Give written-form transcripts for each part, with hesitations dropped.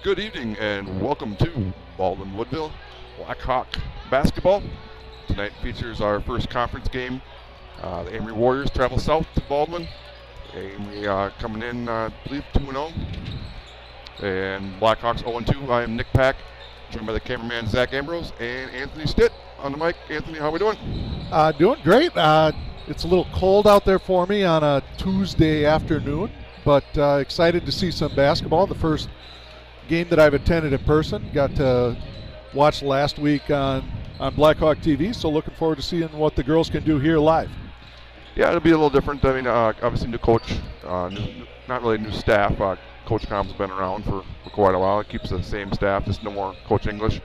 Good evening and welcome to Baldwin-Woodville Blackhawk basketball. Tonight features our first conference game. The Amery Warriors travel south to Baldwin. Amery coming in, I believe, 2-0. And Blackhawks 0-2. I am Nick Pack, joined by the cameraman Zach Ambrose and Anthony Stitt on the mic. Anthony, how are we doing? Doing great. It's a little cold out there for me on a Tuesday afternoon, but excited to see some basketball. The first game that I've attended in person. Got to watch last week on Blackhawk TV, so looking forward to seeing what the girls can do here live. Yeah, it'll be a little different. I mean, obviously new coach, not really new staff. Coach Com's been around for quite a while. It keeps the same staff, just no more Coach English.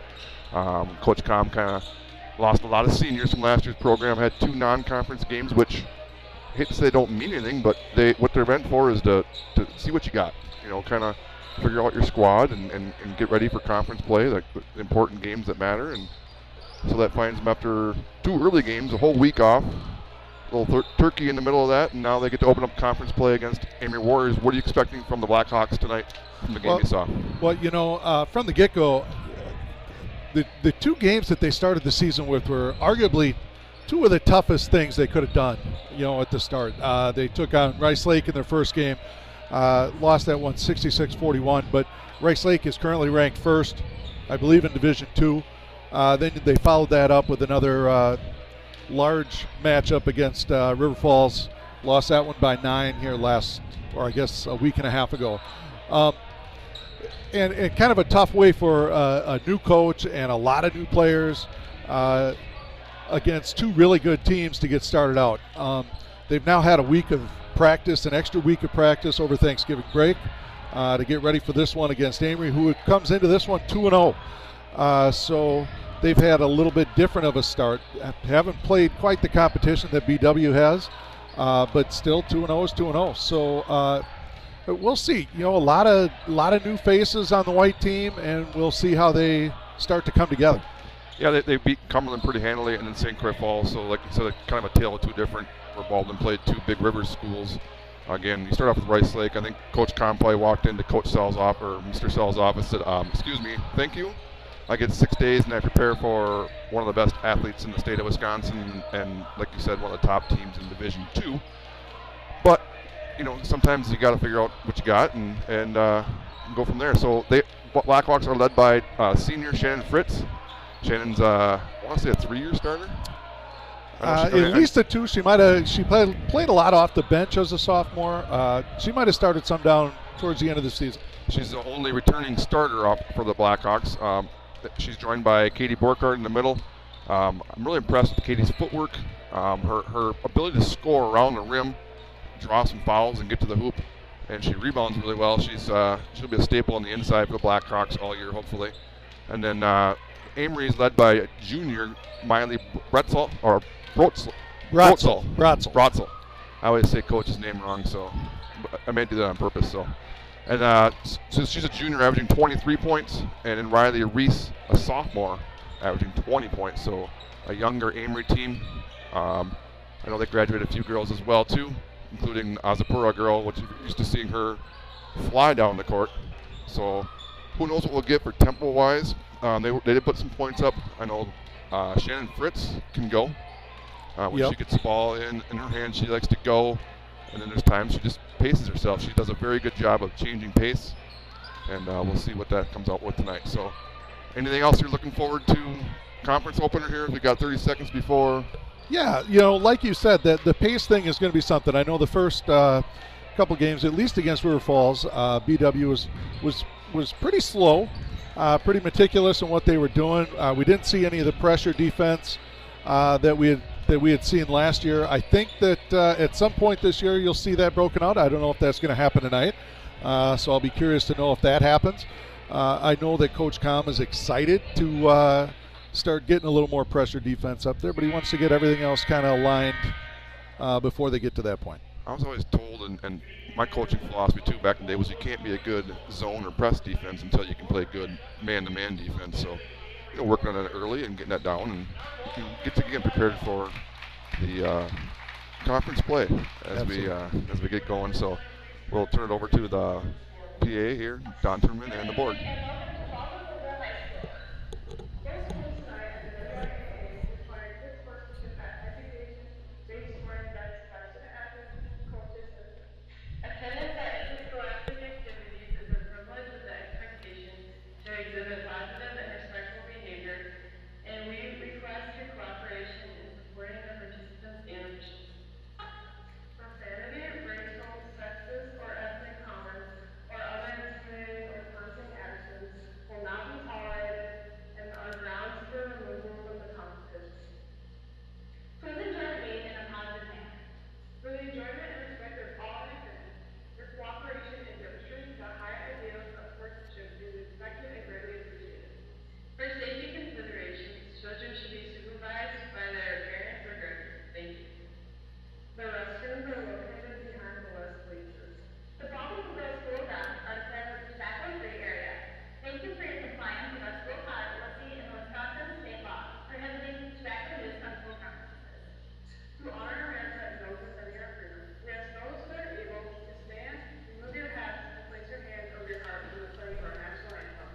Coach Com kind of lost a lot of seniors from last year's program. Had two non-conference games, which I hate to say don't mean anything, but what they're meant for is to see what you got. You know, kind of figure out your squad and get ready for conference play, like the important games that matter. And so that finds them after two early games, a whole week off, a little turkey in the middle of that, and now they get to open up conference play against Amery Warriors. What are you expecting from the Blackhawks tonight from the game you saw? Well, you know, from the get-go, the two games that they started the season with were arguably two of the toughest things they could have done, you know, at the start. They took on Rice Lake in their first game. Lost that one 66-41, but Rice Lake is currently ranked first, I believe, in Division II. Then they followed that up with another large matchup against River Falls. Lost that one by 9 here a week and a half ago. And kind of a tough way for a new coach and a lot of new players against two really good teams to get started out. They've now had a week of practice, an extra week of practice over Thanksgiving break to get ready for this one against Amery, who comes into this one 2-0. So they've had a little bit different of a start. Haven't played quite the competition that BW has, but still 2-0 is 2-0. So we'll see. You know, a lot of new faces on the white team, and we'll see how they start to come together. Yeah, they beat Cumberland pretty handily, and then St. Clair Falls. So, like you said, kind of a tale of two different. Where Baldwin played two Big River schools. Again, you start off with Rice Lake. I think Coach Com probably walked into Coach Sell's office, or Mr. Sell's office, said, "Excuse me, thank you. I get 6 days, and I prepare for one of the best athletes in the state of Wisconsin, and like you said, one of the top teams in Division II. But you know, sometimes you got to figure out what you got and go from there. So Blackhawks are led by senior Shannon Fritz. Shannon's I want to say a 3-year starter. At least a 2. She played a lot off the bench as a sophomore. She might have started some down towards the end of the season. She's the only returning starter for the Blackhawks. She's joined by Katie Borkhardt in the middle. I'm really impressed with Katie's footwork, her ability to score around the rim, draw some fouls, and get to the hoop. And she rebounds really well. She'll be a staple on the inside for the Blackhawks all year, hopefully. And then Amery is led by junior Miley Bretzel, or Bratzel. I always say coach's name wrong, so I may do that on purpose. So she's a junior, averaging 23 points, and then Riley Reese, a sophomore, averaging 20 points. So a younger Amery team. I know they graduated a few girls as well too, including Azapura girl, which you're used to seeing her fly down the court. So who knows what we'll get for tempo-wise. They did put some points up. I know Shannon Fritz can go. When she gets the ball in her hand, she likes to go. And then there's times she just paces herself. She does a very good job of changing pace. And we'll see what that comes out with tonight. So anything else you're looking forward to? Conference opener here. We got 30 seconds before. Yeah, you know, like you said, that the pace thing is going to be something. I know the first couple games, at least against River Falls, BW was pretty slow. Pretty meticulous in what they were doing. We didn't see any of the pressure defense that we had seen last year. I think that at some point this year you'll see that broken out. I don't know if that's going to happen tonight, so I'll be curious to know if that happens. I know that Coach Com is excited to start getting a little more pressure defense up there, but he wants to get everything else kind of aligned before they get to that point. I was always told, and my coaching philosophy too back in the day, was you can't be a good zone or press defense until you can play good man-to-man defense. So, you know, working on that early and getting that down, and you can get prepared for the conference play as we get going. So, we'll turn it over to the PA here, Don Turman, and the board. Attendance at interscholastic activities is a privilege with the expectation to exhibit positive and respectful behavior, and we request your cooperation in supporting the participants and officials. Profanity, racial, sexist, or ethnic comments, or other intimidating or taunting actions will not be tolerated and are grounds for removal from the competition. Please enjoy the game in a positive manner. For the enjoyment and respect of all in attendance, your cooperation in demonstrating the high ideals of sportsmanship is expected and greatly appreciated. For safety considerations, children should be supervised by their parents or guardians. Thank you. The restrooms are located behind the west bleachers. The Baldwin-Woodville School grounds are declared a tobacco-free area. Thank you for your compliance with our school policy and the Wisconsin state law prohibiting tobacco use on school premises. To honor our ancestors and defend our freedom, we ask those who are able to stand, remove your hats, and place your hands over your heart in the song of our national anthem.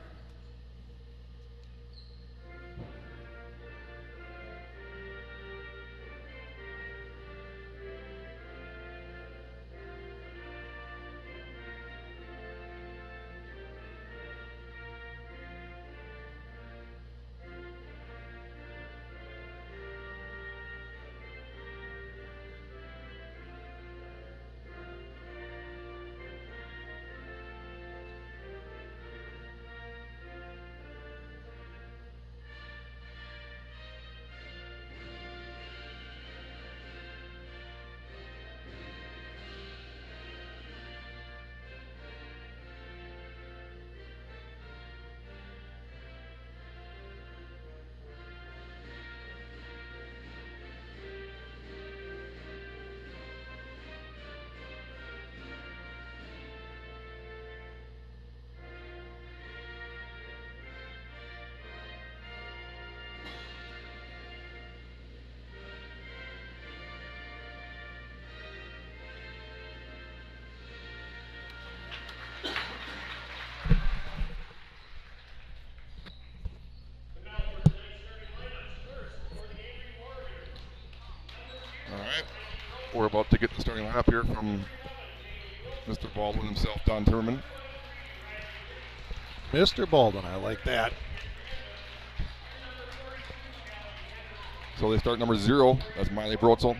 All right. We're about to get the starting lineup here from Mr. Baldwin himself, Don Turman. Mr. Baldwin, I like that. So they start number 0. That's Miley Bratzel.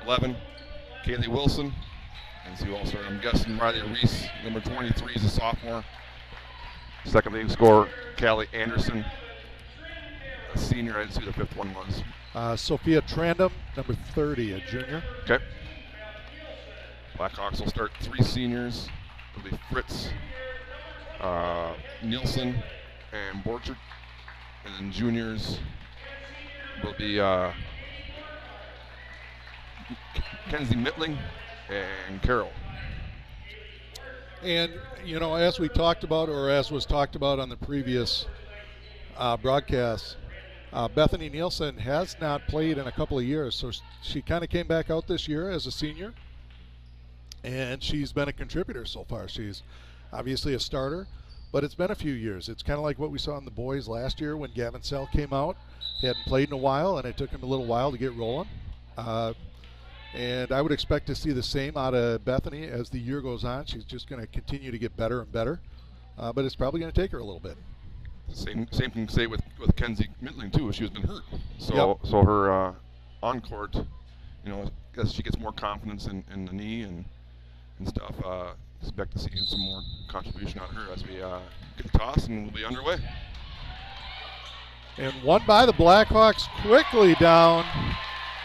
11, Kaylee Wilson. And see who else started. I'm guessing Riley Reese. Number 23 is a sophomore. Second leading scorer, Callie Anderson. A senior. I didn't see who the fifth one was. Sophia Trandom, number 30, a junior. Okay. Blackhawks will start 3 seniors. It'll be Fritz, Nielsen, and Borchert. And then juniors will be Kenzie Mittling and Carroll. And, you know, as we talked about, or as was talked about on the previous broadcast, Bethany Nielsen has not played in a couple of years, so she kind of came back out this year as a senior, and she's been a contributor so far. She's obviously a starter, but it's been a few years. It's kind of like what we saw in the boys last year when Gavin Sell came out. He hadn't played in a while, and it took him a little while to get rolling. And I would expect to see the same out of Bethany as the year goes on. She's just going to continue to get better and better, but it's probably going to take her a little bit. Same thing to say with Kenzie Mittling too. She has been hurt, so her on court, you know, as she gets more confidence in the knee and stuff, expect to see some more contribution on her as we get the toss, and we'll be underway. And one by the Blackhawks, quickly down.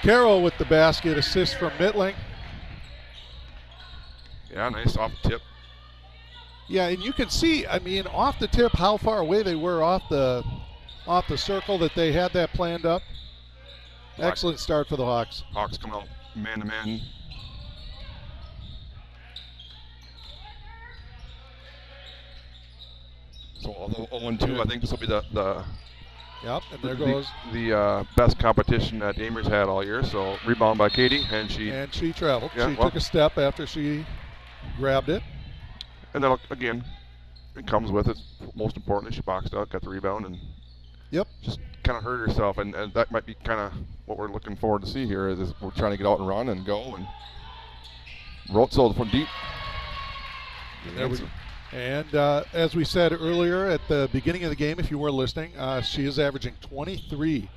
Carroll with the basket, assist from Mittling. Yeah, nice off the tip. Yeah, and you can see, I mean, off the tip, how far away they were off the circle that they had that planned up. Excellent start for the Hawks. Hawks come out man-to-man. So although 0-2, I think this will be the Yep, and there goes the best competition that Amery's had all year. So rebound by Katie, and she traveled. Yeah, she took a step after she grabbed it. And then again, it comes with it. Most importantly, she boxed out, got the rebound, and Yep. just kind of hurt herself. And that might be kind of what we're looking forward to see here is we're trying to get out and run and go. And Rotzel from deep. There we go. And as we said earlier at the beginning of the game, if you were listening, she is averaging 23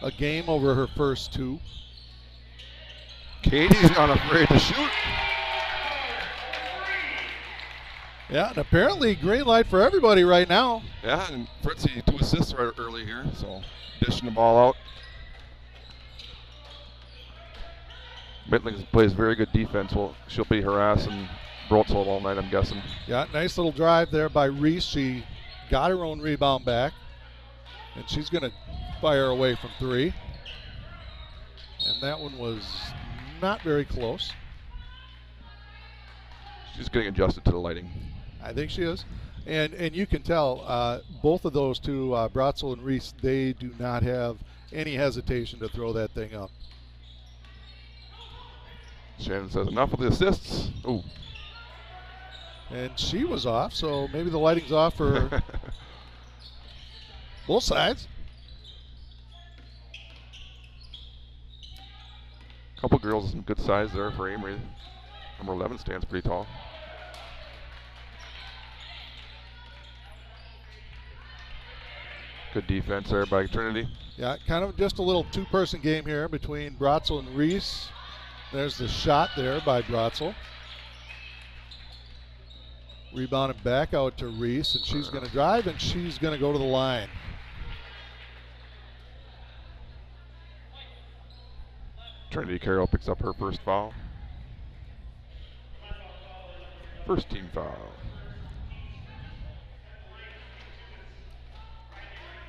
a game over her first 2. Katie's not afraid to shoot. Yeah, and apparently green light for everybody right now. Yeah, and Fritzy 2 assists right early here, so dishing the ball out. Mittling plays very good defense. Well, she'll be harassing Brotzel all night, I'm guessing. Yeah, nice little drive there by Reese. She got her own rebound back, and she's going to fire away from 3. And that one was not very close. She's getting adjusted to the lighting. I think she is. And you can tell both of those two, Brotzel and Reese, they do not have any hesitation to throw that thing up. Shannon says enough of the assists. Ooh. And she was off, so maybe the lighting's off for both sides. Couple girls in good size there for Amery. Number 11 stands pretty tall. Good defense there by Trinity. Yeah, kind of just a little 2-person game here between Brotzel and Reese. There's the shot there by Brotzel. Rebounded back out to Reese, and she's going to drive, and she's going to go to the line. Trinity Carroll picks up her first foul. First team foul.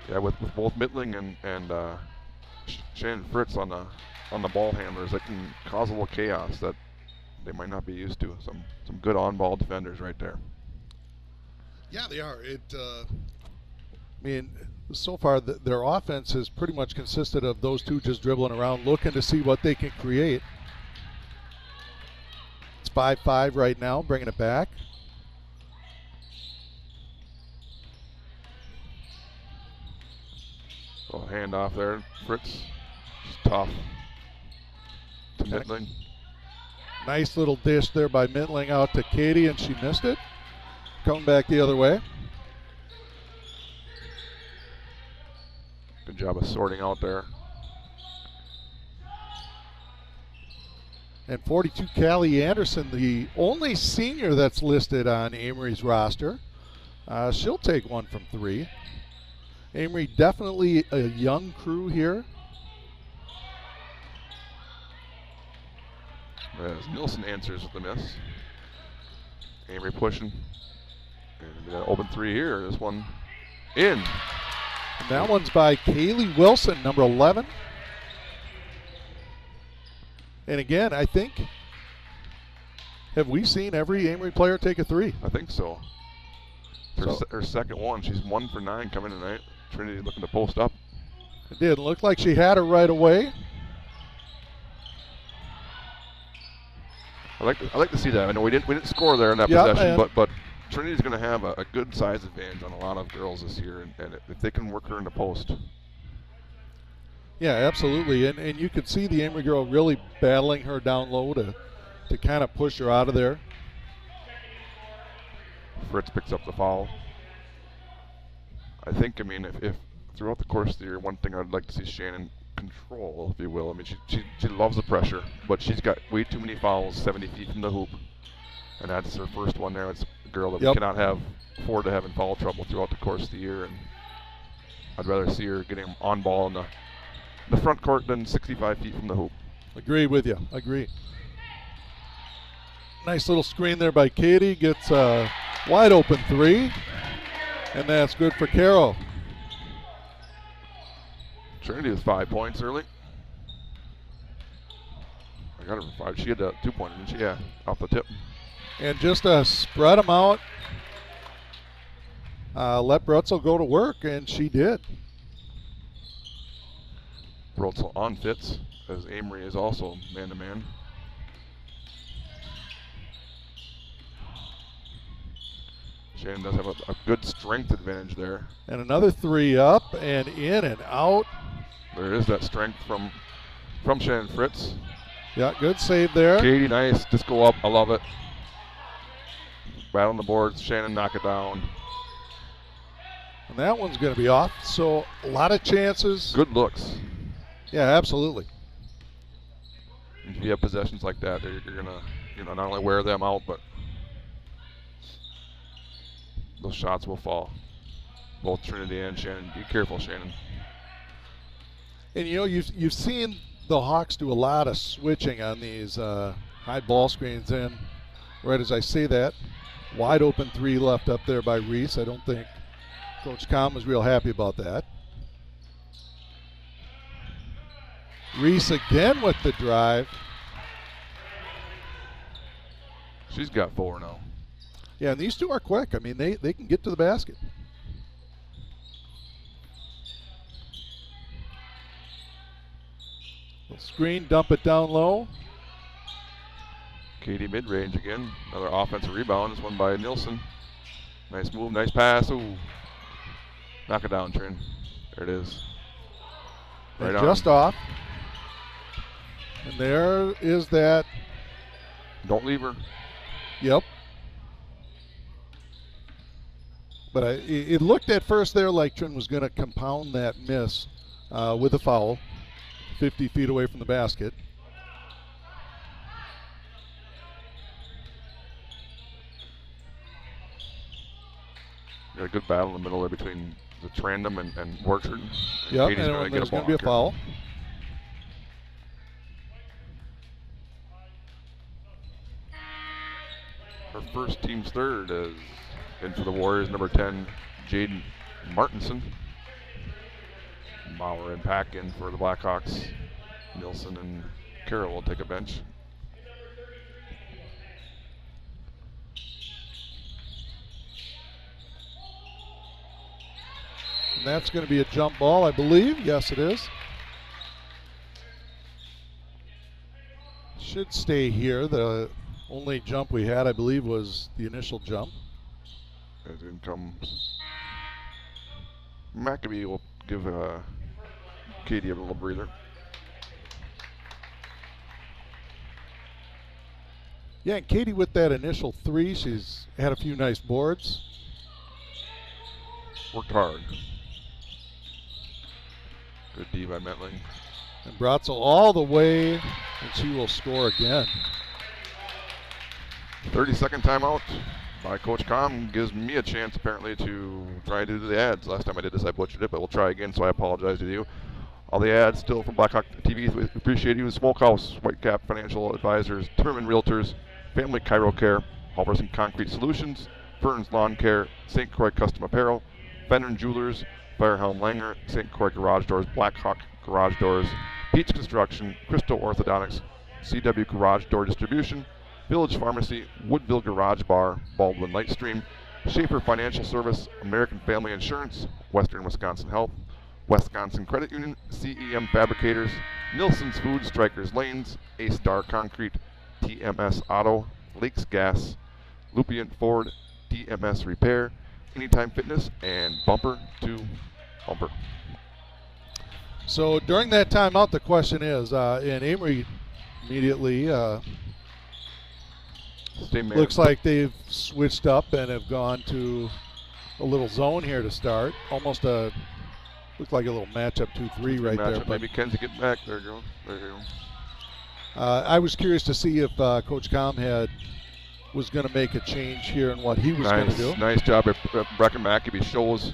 Yeah, with both Mittling and Shannon Fritz on the ball handlers, that can cause a little chaos that they might not be used to. Some good on-ball defenders right there. Yeah, they are. I mean, so far their offense has pretty much consisted of those two just dribbling around, looking to see what they can create. It's 5-5 right now, bringing it back. So hand off there, Fritz. Just tough to Mittling. Nice little dish there by Mittling out to Katie, and she missed it. Coming back the other way. Good job of sorting out there. And 42, Callie Anderson, the only senior that's listed on Amery's roster. She'll take one from 3. Amery definitely a young crew here. As Nielsen answers with the miss. Amery pushing. And we got an open 3 here. This one in. And that one's by Kaylee Wilson, number 11. And again, I think, have we seen every Amery player take a 3? I think so. Her second one. She's 1 for 9 coming tonight. Trinity looking to post up. It did look like she had her right away. I like to see that. I know we didn't score there in that possession, but Trinity's going to have a good size advantage on a lot of girls this year, and if they can work her in the post. Yeah, absolutely. And you could see the Amery girl really battling her down low to kind of push her out of there. Fritz picks up the foul. I think, if throughout the course of the year, one thing I'd like to see Shannon control, if you will. I mean, she loves the pressure, but she's got way too many fouls 70 feet from the hoop. And that's her first one there. It's a girl that we cannot afford to have in foul trouble throughout the course of the year. And I'd rather see her getting on ball in the front court than 65 feet from the hoop. Agree with you. Agree. Nice little screen there by Katie. Gets a wide open 3. And that's good for Carroll. Trinity with 5 points early. I got her for 5. She had a 2-pointer, didn't she? Yeah, off the tip. And just spread them out. Let Brutzel go to work, and she did. Brutzel on Fitz, as Amery is also man-to-man. Shannon does have a good strength advantage there. And another 3 up and in and out. There is that strength from Shannon Fritz. Yeah, good save there. Katie, nice. Just go up. I love it. Battle on the boards. Shannon, knock it down. And that one's going to be off. So a lot of chances. Good looks. Yeah, absolutely. If you have possessions like that, you're going to not only wear them out, but those shots will fall. Both Trinity and Shannon. Be careful, Shannon. And you've seen the Hawks do a lot of switching on these high ball screens. And right as I say that, wide open 3 left up there by Reese. I don't think Coach Kahn was real happy about that. Reese again with the drive. She's got 4 now. Yeah, and these two are quick. I mean, they can get to the basket. Screen, dump it down low. Katie mid-range again. Another offensive rebound. This one by Nilsson. Nice move, nice pass. Ooh. Knock it down, Trin. There it is. Right And on. just off. And there is that. Don't leave her. Yep. But it looked at first there like Trin was going to compound that miss with a foul, 50 feet away from the basket. Got a good battle in the middle there between the Trandom and Workford. Yep, Katie's and going to there's get going a to be a block foul. Her first team's third is in for the Warriors, number 10, Jaden Martinson. Bauer and Pack in for the Blackhawks. Nilsson and Carroll will take a bench. And that's going to be a jump ball, I believe. Yes, it is. Should stay here. The only jump we had, I believe, was the initial jump. As in comes Maccabee will give Katie a little breather. Yeah, and Katie with that initial 3, she's had a few nice boards. Worked hard. Good D by Metling. And Bratzel all the way, and she will score again. 30-second timeout by Coach Com gives me a chance apparently to try to do the ads. Last time I did this I butchered it, but we'll try again, so I apologize to you. All the ads still from Blackhawk TV. We appreciate you. Smokehouse, Whitecap Financial Advisors, Timmerman Realtors, Family Chiro Care, Halverson Concrete Solutions, Fern's Lawn Care, St. Croix Custom Apparel, Fenner Jewelers, Firehelm Langer, St. Croix Garage Doors, Blackhawk Garage Doors, Peach Construction, Crystal Orthodontics, CW Garage Door Distribution, Village Pharmacy, Woodville Garage Bar, Baldwin Lightstream, Schaefer Financial Service, American Family Insurance, Western Wisconsin Health, Wisconsin Credit Union, CEM Fabricators, Nilsson's Food, Strikers Lanes, A-Star Concrete, TMS Auto, Lakes Gas, Lupient Ford, DMS Repair, Anytime Fitness, and Bumper to Bumper. So during that timeout, the question is, and Amery immediately looks like they've switched up and have gone to a little zone here to start. Almost looked like a little matchup 2-3 right there. Maybe Kenzie get back. There you go. There you go. I was curious to see if Coach Com was going to make a change here in what he was going to do. Nice job at Brecken Maccabee. Shows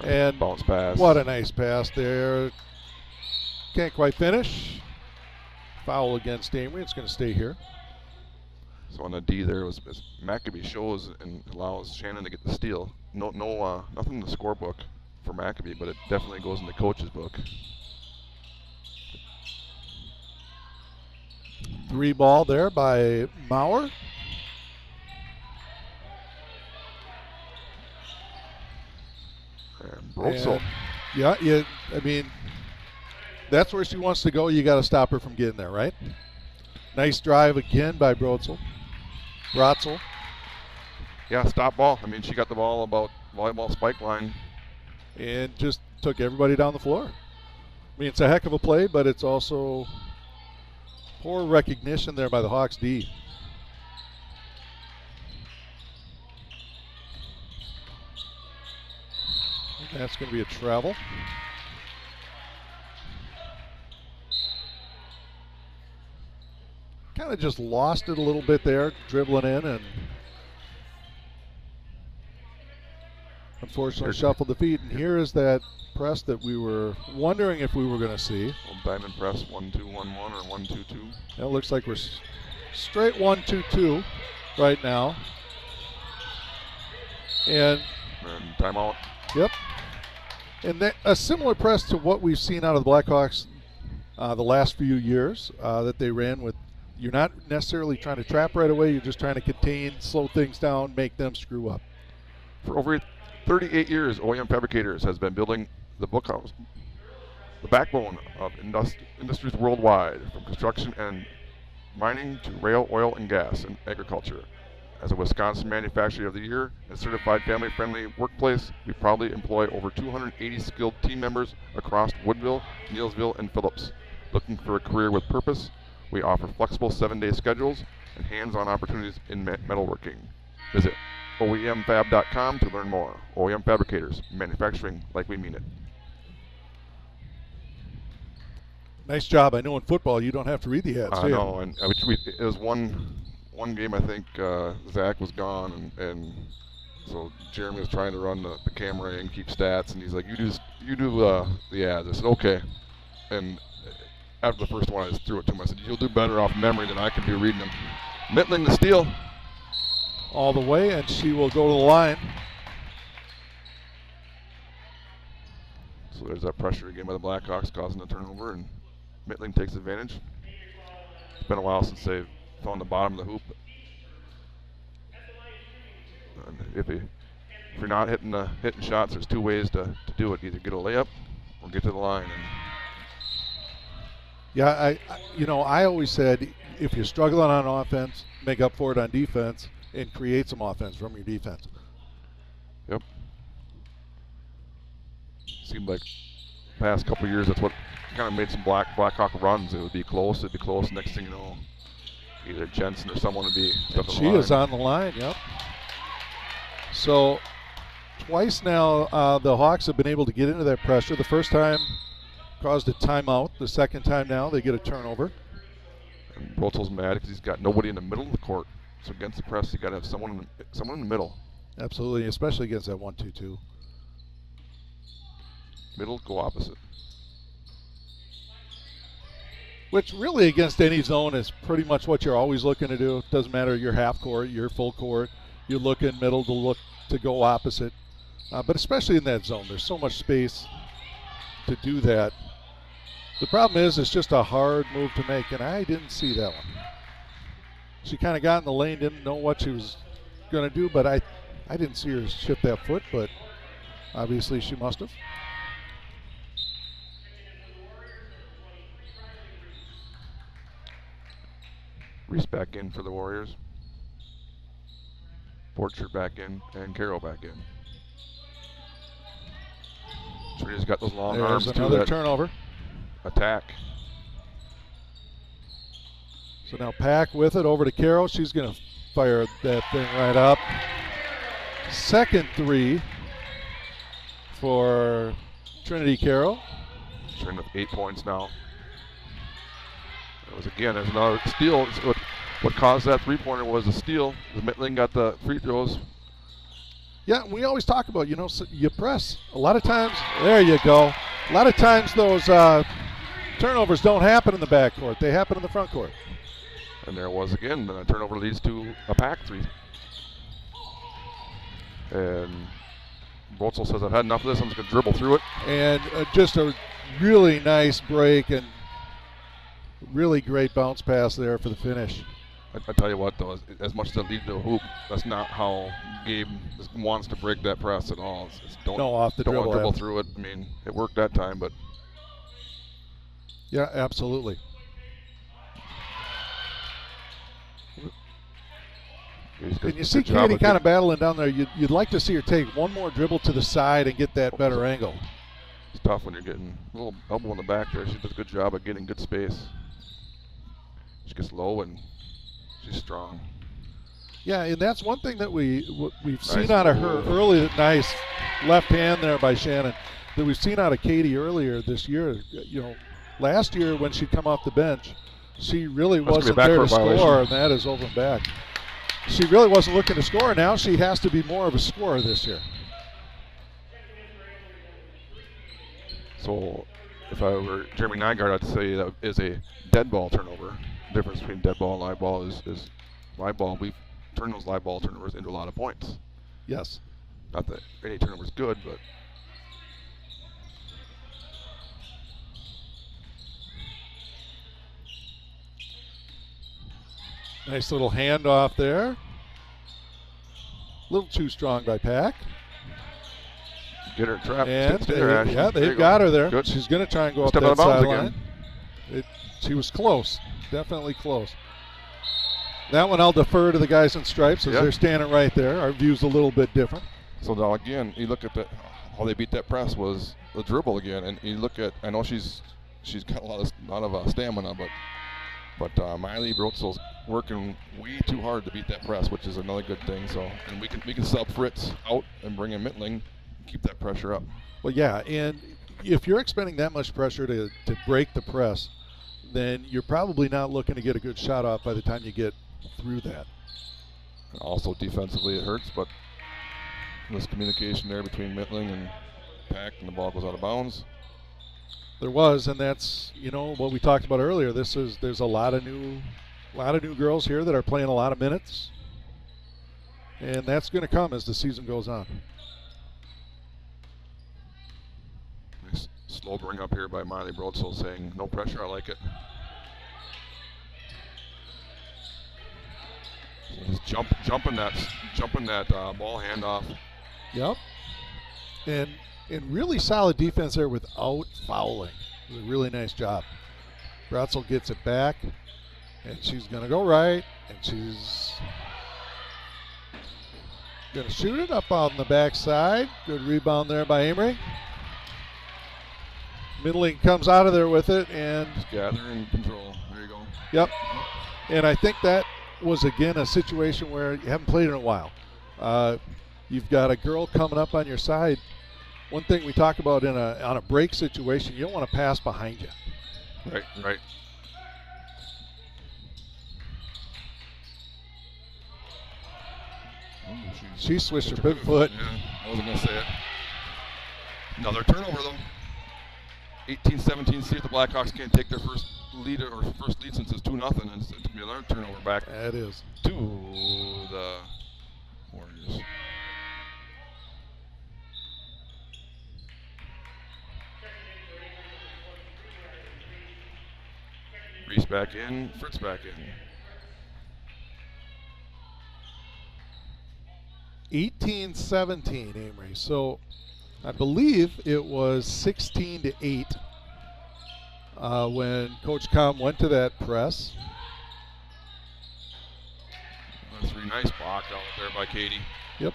and bounce pass. What a nice pass there. Can't quite finish. Foul against Amery. It's going to stay here. So on the D there was Maccabee shows and allows Shannon to get the steal. Nothing in the scorebook for Maccabee, but it definitely goes in the coach's book. 3 ball there by Maurer. And Brotzel. Yeah, I mean, that's where she wants to go. You got to stop her from getting there, right? Nice drive again by Brotzel. Yeah, stop ball. I mean, she got the ball about volleyball spike line. And just took everybody down the floor. I mean, it's a heck of a play, but it's also poor recognition there by the Hawks D. That's going to be a travel. Kind of just lost it a little bit there, dribbling in, and unfortunately shuffled the feet. And here is that press that we were wondering if we were going to see. Diamond press 1-2-1-1 or 1-2-2. It looks like we're straight 1-2-2 right now. And timeout. Yep. And a similar press to what we've seen out of the Blackhawks the last few years that they ran with. You're not necessarily trying to trap right away. You're just trying to contain, slow things down, make them screw up. For over 38 years, OEM Fabricators has been building the bookhouse, the backbone of industries worldwide, from construction and mining to rail, oil, and gas, and agriculture. As a Wisconsin Manufacturer of the Year and certified family-friendly workplace, we proudly employ over 280 skilled team members across Woodville, Neillsville, and Phillips. Looking for a career with purpose? We offer flexible 7-day schedules and hands-on opportunities in metalworking. Visit OEMFab.com to learn more. OEM Fabricators, manufacturing like we mean it. Nice job. I know in football you don't have to read the ads. I know, and it was one game I think Zach was gone, and so Jeremy was trying to run the camera and keep stats, and he's like, you do the ads. I said, okay. And after the first one, I just threw it to him. I said, you'll do better off memory than I can be reading them. Mittling the steal. All the way, and she will go to the line. So there's that pressure again by the Blackhawks causing a turnover, and Mittling takes advantage. It's been a while since they've found the bottom of the hoop. And if you're not hitting shots, there's two ways to do it. Either get a layup or get to the line. And yeah, I always said if you're struggling on offense, make up for it on defense and create some offense from your defense. Yep. Seemed like the past couple of years that's what kind of made some Blackhawk runs. It would be close, it'd be close. Next thing you know, either Jensen or someone would be stepping She is on the line, yep. So twice now the Hawks have been able to get into that pressure. The first time caused a timeout. The second time now they get a turnover. And Brotzel's mad because he's got nobody in the middle of the court. So against the press, you got to have someone in the middle. Absolutely, especially against that 1-2-2. Middle, go opposite. Which really against any zone is pretty much what you're always looking to do. It doesn't matter your half court, your full court. You look in middle to go opposite. But especially in that zone, there's so much space to do that. The problem is it's just a hard move to make, and I didn't see that one. She kind of got in the lane, didn't know what she was going to do, but I didn't see her shift that foot, but obviously she must have. Reese back in for the Warriors. Borchert back in, and Carroll back in. Trina's got those long arms too. Another turnover. Attack. So now Pack with it over to Carroll. She's going to fire that thing right up. Second three for Trinity Carroll. Trin with 8 points now. It was again, there's another steal. What caused that three-pointer was a steal. The Mittling got the free throws. Yeah, we always talk about, you press. A lot of times, there you go. A lot of times those turnovers don't happen in the backcourt. They happen in the front court. And there it was again. Then a turnover leads to a Pack three. And Brotzel says, I've had enough of this. I'm just going to dribble through it. And just a really nice break and really great bounce pass there for the finish. I tell you what, though, as much as it leads to a hoop, that's not how Gabe wants to break that press at all. Don't off the dribble. Don't dribble through it. I mean, it worked that time, but. Yeah, absolutely. And you see Katie kind of battling down there. You'd like to see her take one more dribble to the side and get that better angle. It's tough when you're getting a little elbow in the back there. She does a good job of getting good space. She gets low and she's strong. Yeah, and that's one thing that we've seen out of her early. Nice left hand there by Shannon. That we've seen out of Katie earlier this year. You know, last year when she'd come off the bench, she really wasn't there to score, and that is over and back. She really wasn't looking to score. Now she has to be more of a scorer this year. So if I were Jeremy Nygaard, I'd say that is a dead ball turnover. The difference between dead ball and live ball is live ball. We've turned those live ball turnovers into a lot of points. Yes. Not that any turnover is good, but nice little handoff there. A little too strong by Pack. Get her trapped. And they've got her there. Good. She's going to try and go Step up that out of bounds sideline. again. She was close. Definitely close. That one I'll defer to the guys in stripes as they're standing right there. Our view's a little bit different. So now again, you look at how they beat that press was the dribble again, and you look at. I know she's got a lot of stamina, but Miley Brotzel's working way too hard to beat that press, which is another good thing. So and we can sub Fritz out and bring in Mittling, keep that pressure up. Well, yeah, and if you're expending that much pressure to break the press, then you're probably not looking to get a good shot off by the time you get through that. And also defensively it hurts, but miscommunication there between Mittling and Pack, and the ball goes out of bounds. There was, and that's what we talked about earlier. There's a lot of new girls here that are playing a lot of minutes, and that's going to come as the season goes on. Nice slow bring up here by Miley Brotzel, saying no pressure, I like it. So just jumping that ball handoff. Yep. And really solid defense there without fouling. It was a really nice job. Brotzel gets it back, and she's going to go right, and she's going to shoot it up on the backside. Good rebound there by Amery. Middling comes out of there with it, and just gather and control. There you go. Yep. And I think that was again a situation where you haven't played in a while. You've got a girl coming up on your side. One thing we talk about on a break situation, you don't want to pass behind you. Right. Oh, she switched her pivot foot. Yeah, I wasn't going to say it. Another turnover though. 18-17. See if the Blackhawks can't take their first lead since it's 2-0, and it's going to be another turnover back. That is. To the Warriors. Reese back in, Fritz back in. 18-17, Amery. So I believe it was 16-8 when Coach Com went to that press. That's a nice block out there by Katie. Yep.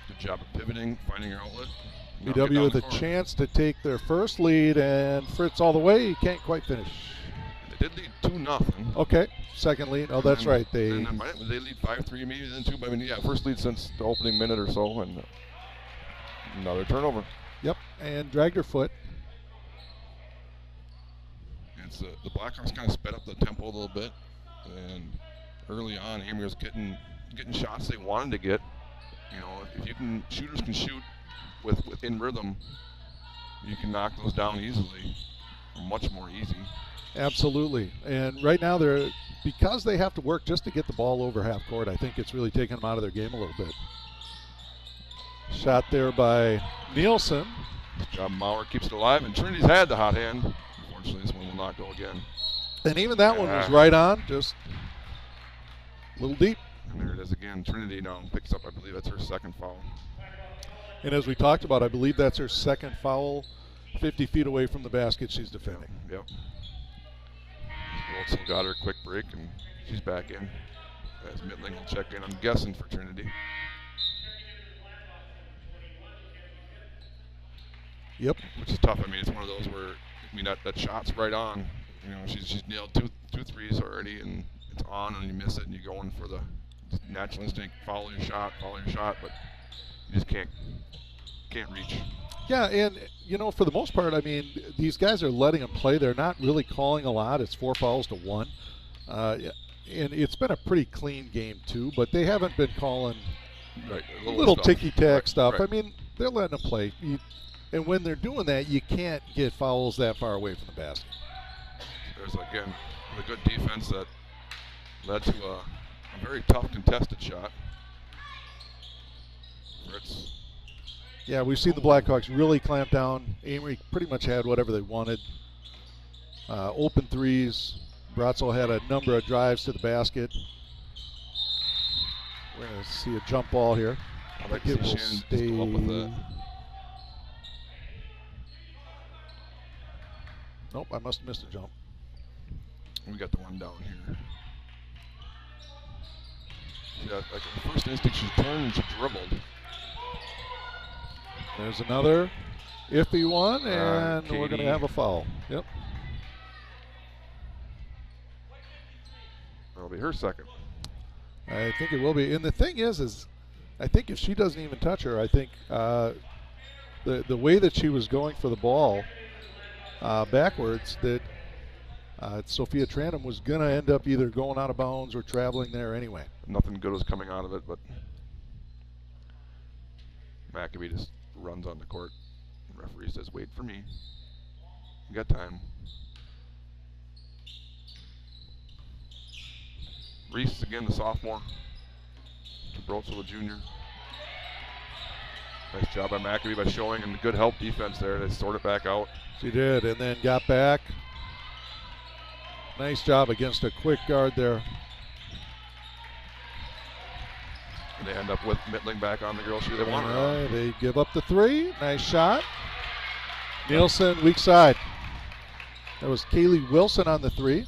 Good job of pivoting, finding her outlet. BW with a chance to take their first lead, and Fritz all the way. He can't quite finish. They did lead 2-0. Okay, second lead. Oh, that's right. They lead 5-3 maybe then 2. But I mean, yeah, first lead since the opening minute or so, and another turnover. Yep, and dragged her foot. It's the Blackhawks kind of sped up the tempo a little bit, and early on, Amery was getting shots they wanted to get. You know, if you can, shooters can shoot within rhythm. You can knock those down easily, or much more easy. Absolutely, and right now because they have to work just to get the ball over half court. I think it's really taken them out of their game a little bit. Shot there by Nielsen. Good job, Maurer keeps it alive, and Trinity's had the hot hand. Unfortunately, this one will not go again. And even that one was right on, just a little deep. And there it is again. Trinity now picks up, I believe that's her second foul. And as we talked about, I believe that's her second foul, 50 feet away from the basket she's defending. Yep. Wilson got her quick break, and she's back in. As Mittling will check in, I'm guessing for Trinity. Yep. Which is tough. I mean, it's one of those where, I mean, that shot's right on. You know, she's nailed two threes already, and it's on, and you miss it, and you're going for the natural instinct, follow your shot, but you just can't reach. Yeah, and, you know, for the most part, I mean, these guys are letting them play. They're not really calling a lot. It's 4 fouls to 1. And it's been a pretty clean game, too, but they haven't been calling little ticky-tack stuff. Right. I mean, they're letting them play. And when they're doing that, you can't get fouls that far away from the basket. There's, again, the good defense that led to a very tough contested shot. Fritz. Yeah, we've seen the Blackhawks really clamp down. Amery pretty much had whatever they wanted. Open threes. Bratzel had a number of drives to the basket. We're going to see a jump ball here. I'd like to see Shannon just go up with that. Nope, I must have missed a jump. We got the one down here. Yeah, like the first instinct, she turned and she dribbled. There's another iffy one, and we're going to have a foul. Yep. That'll be her second. I think it will be. And the thing is I think if she doesn't even touch her, I think the way that she was going for the ball backwards, that Sophia Tranum was going to end up either going out of bounds or traveling there anyway. Nothing good was coming out of it, but McAbee just runs on the court. The referee says, wait for me. We got time. Reese, again, the sophomore. Brotzel, the junior. Nice job by McAbee by showing and good help defense there to sort it back out. She did, and then got back. Nice job against a quick guard there. And they end up with Mittling back on the girl shoe they wanted. They give up the 3. Nice shot. Nielsen, weak side. That was Kaylee Wilson on the 3.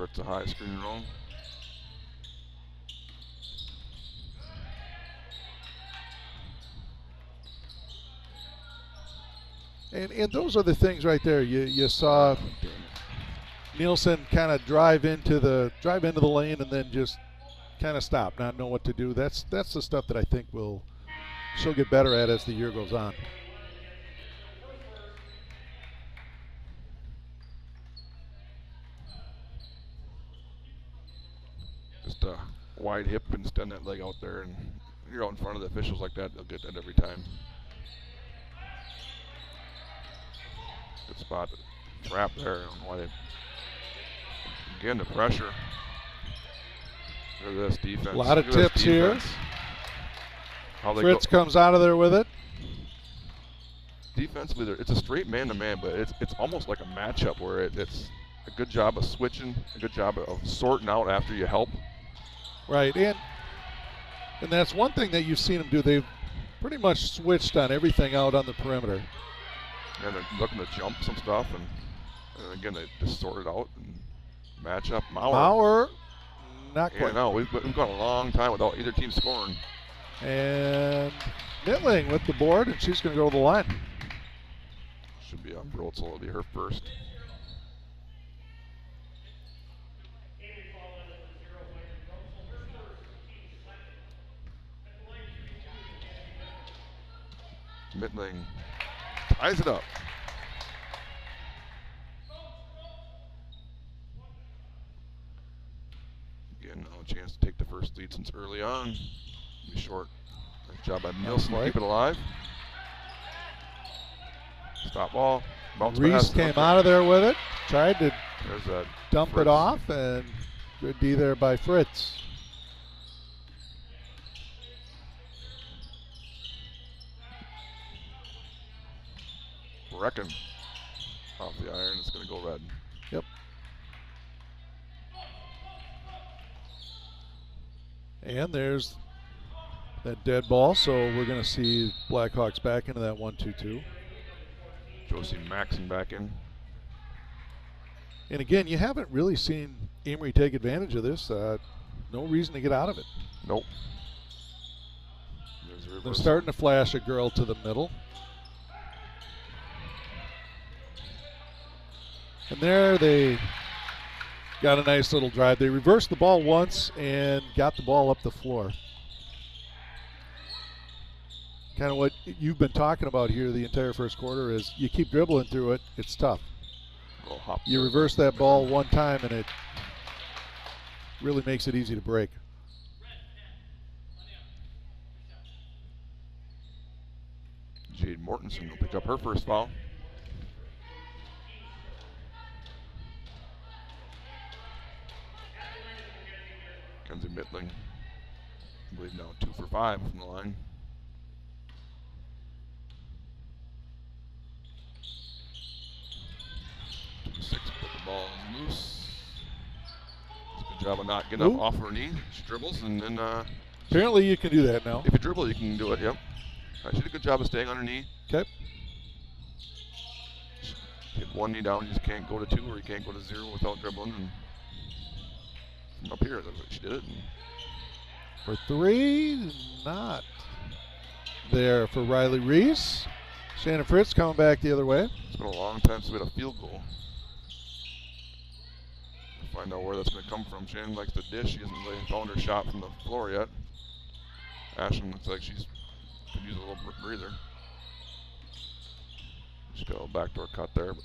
It's a high screen and roll. And those are the things right there. You saw Nielsen kind of drive into the lane and then just kind of stop, not know what to do. That's the stuff that I think she'll get better at as the year goes on. Just a wide hip and extend that leg out there, and you're out in front of the officials like that, they'll get that every time. Good spot. Trap there. I don't know why they. Again, the pressure. Look at this defense. A lot of tips here. Fritz comes out of there with it. Defensively, it's a straight man-to-man, but it's almost like a matchup where it's a good job of switching, a good job of sorting out after you help. Right, and that's one thing that you've seen them do. They've pretty much switched on everything out on the perimeter. And they're looking to jump some stuff, and again, they just sort it out and match up. Maurer, not quite. Yeah, no, we've gone a long time without either team scoring. And Mittling with the board, and she's going to go to the line. Should be on Brotzel. It'll be her first. Mittling ties it up. Again, no chance to take the first lead since early on. Be short. Nice job by Nielsen to keep it alive. Stop ball. Bounce Reese came out of there with it. Tried to dump Fritz. It off, and good D there by Fritz. Brecken off the iron. It's going to go red. Yep. And there's that dead ball, so we're going to see Blackhawks back into that 1-2-2. Josie Maxon back in. And again, you haven't really seen Amery take advantage of this. No reason to get out of it. Nope. They're starting to flash a girl to the middle. And there they got a nice little drive. They reversed the ball once and got the ball up the floor. Kind of what you've been talking about here the entire first quarter is you keep dribbling through it, it's tough. You reverse that ball one time and it really makes it easy to break. Jade Mortensen will pick up her first foul. Kenzie Mittling, I believe now 2 for 5 from the line. Six, put the ball loose. Does a good job of not getting up off her knee. She dribbles and then. Apparently, you can do that now. If you dribble, you can do it. Yep. She did a good job of staying on her knee. Okay. Hit one knee down, you just can't go to 2 or you can't go to 0 without dribbling. And from up here, that's what she did it. And for 3, not there for Riley Reese. Shannon Fritz coming back the other way. It's been a long time since we had a field goal. We'll find out where that's going to come from. Shannon likes to dish. She hasn't really found her shot from the floor yet. Ashlyn looks like she's could use a little breather. She's got a little backdoor cut there. But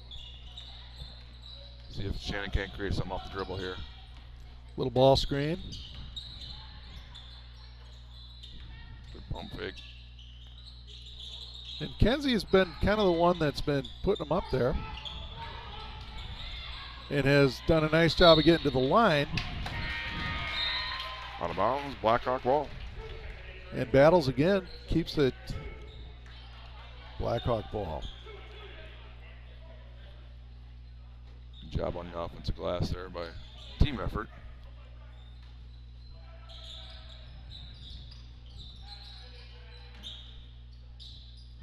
see if Shannon can't create something off the dribble here. Little ball screen. Good pump fake. And Kenzie has been kind of the one that's been putting them up there. And has done a nice job of getting to the line. Out of bounds, Blackhawk ball. And battles again, keeps it Blackhawk ball. Good job on the offensive glass there by team effort.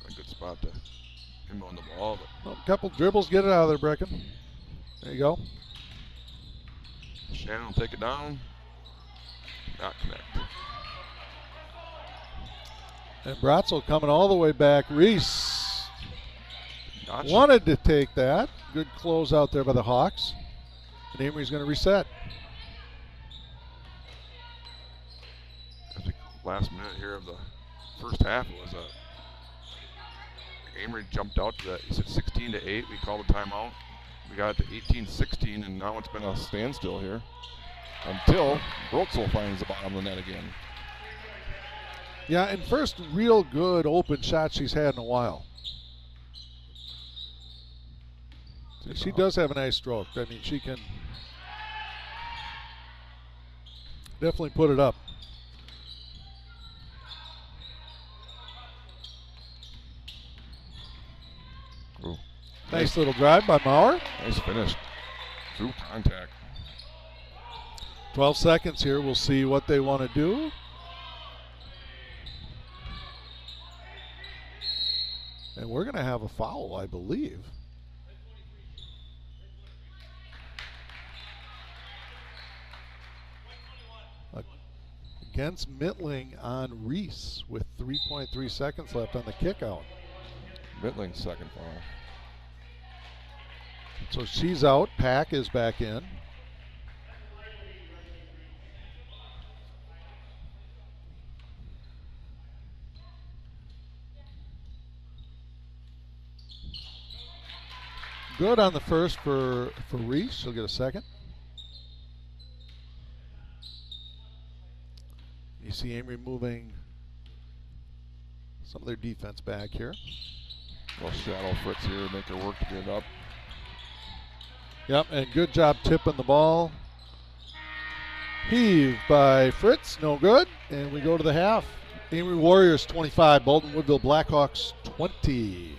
A good spot to him on the ball. But a couple dribbles, get it out of there, Brecken. There you go. Shannon will take it down. Not connect. And Bratzel coming all the way back. Reese Gotcha. Wanted to take that. Good close out there by the Hawks. And Amery's going to reset. I think last minute here of the first half, it was Amery jumped out to that. He said 16-8. We called a timeout. We got it to 18-16, and now it's been a standstill here until Brotzel finds the bottom of the net again. Yeah, and first real good open shot she's had in a while. She does have a nice stroke. I mean, she can definitely put it up. Ooh. Nice little drive by Maurer. Nice finish. Through contact. 12 seconds here. We'll see what they want to do. And we're going to have a foul, I believe. Against Mittling on Reese with 3.3 seconds left on the kick out. Mittling's second foul. So she's out. Pack is back in. Good on the first for Reese. She'll get a second. You see Amery moving some of their defense back here. Well, shadow Fritz here, make her work to get it up. Yep, and good job tipping the ball. Heave by Fritz, no good. And we go to the half. Amery Warriors 25, Baldwin-Woodville Blackhawks 20.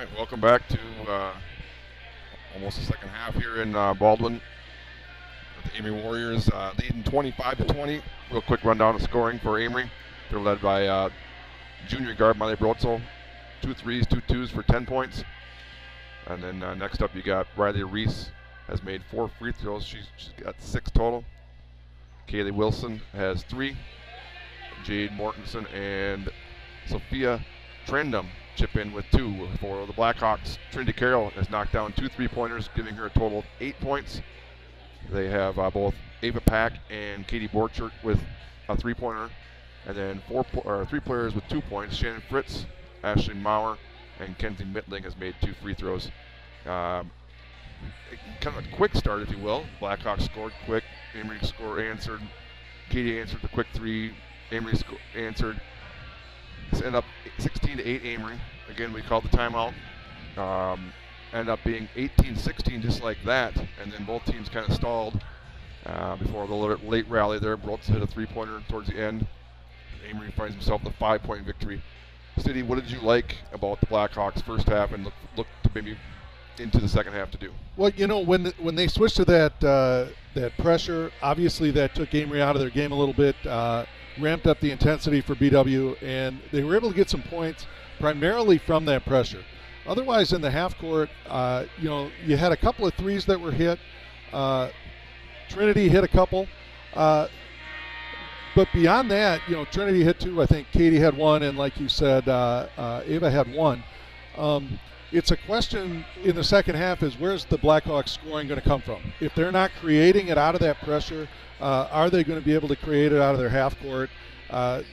right, welcome back to almost the second half here in Baldwin. The Amery Warriors leading 25-20. Real quick rundown of scoring for Amery. They're led by junior guard Miley Brotzel. 2 threes, 2 twos for 10 points. And then next up you got Riley Reese has made 4 free throws. She's got 6 total. Kaylee Wilson has 3. Jade Mortensen and Sophia Trendum chip in with 2 for the Blackhawks. Trinity Carroll has knocked down 2 3-pointers, giving her a total of 8 points. They have both Ava Pack and Katie Borchert with a 3-pointer, and then 3 players with 2 points. Shannon Fritz, Ashley Maurer, and Kenzie Mittling has made 2 free throws. Kind of a quick start, if you will. Blackhawks scored quick. Amery answered. Katie answered the quick 3. Amery answered. It's ended up 16-8 Amery. Again, we called the timeout. Ended up being 18-16 just like that, and then both teams kind of stalled before the late rally there. Brotz hit a 3-pointer towards the end. Amery finds himself the 5-point victory. City, what did you like about the Blackhawks first half and look to maybe into the second half to do? Well, you know, when they switched to that pressure, obviously that took Amery out of their game a little bit, ramped up the intensity for BW, and they were able to get some points primarily from that pressure. Otherwise, in the half court, you know, you had a couple of threes that were hit. Trinity hit a couple. But beyond that, you know, Trinity hit 2. I think Katie had 1, and like you said, Ava had 1. It's a question in the second half is where's the Blackhawks scoring going to come from? If they're not creating it out of that pressure, are they going to be able to create it out of their half court?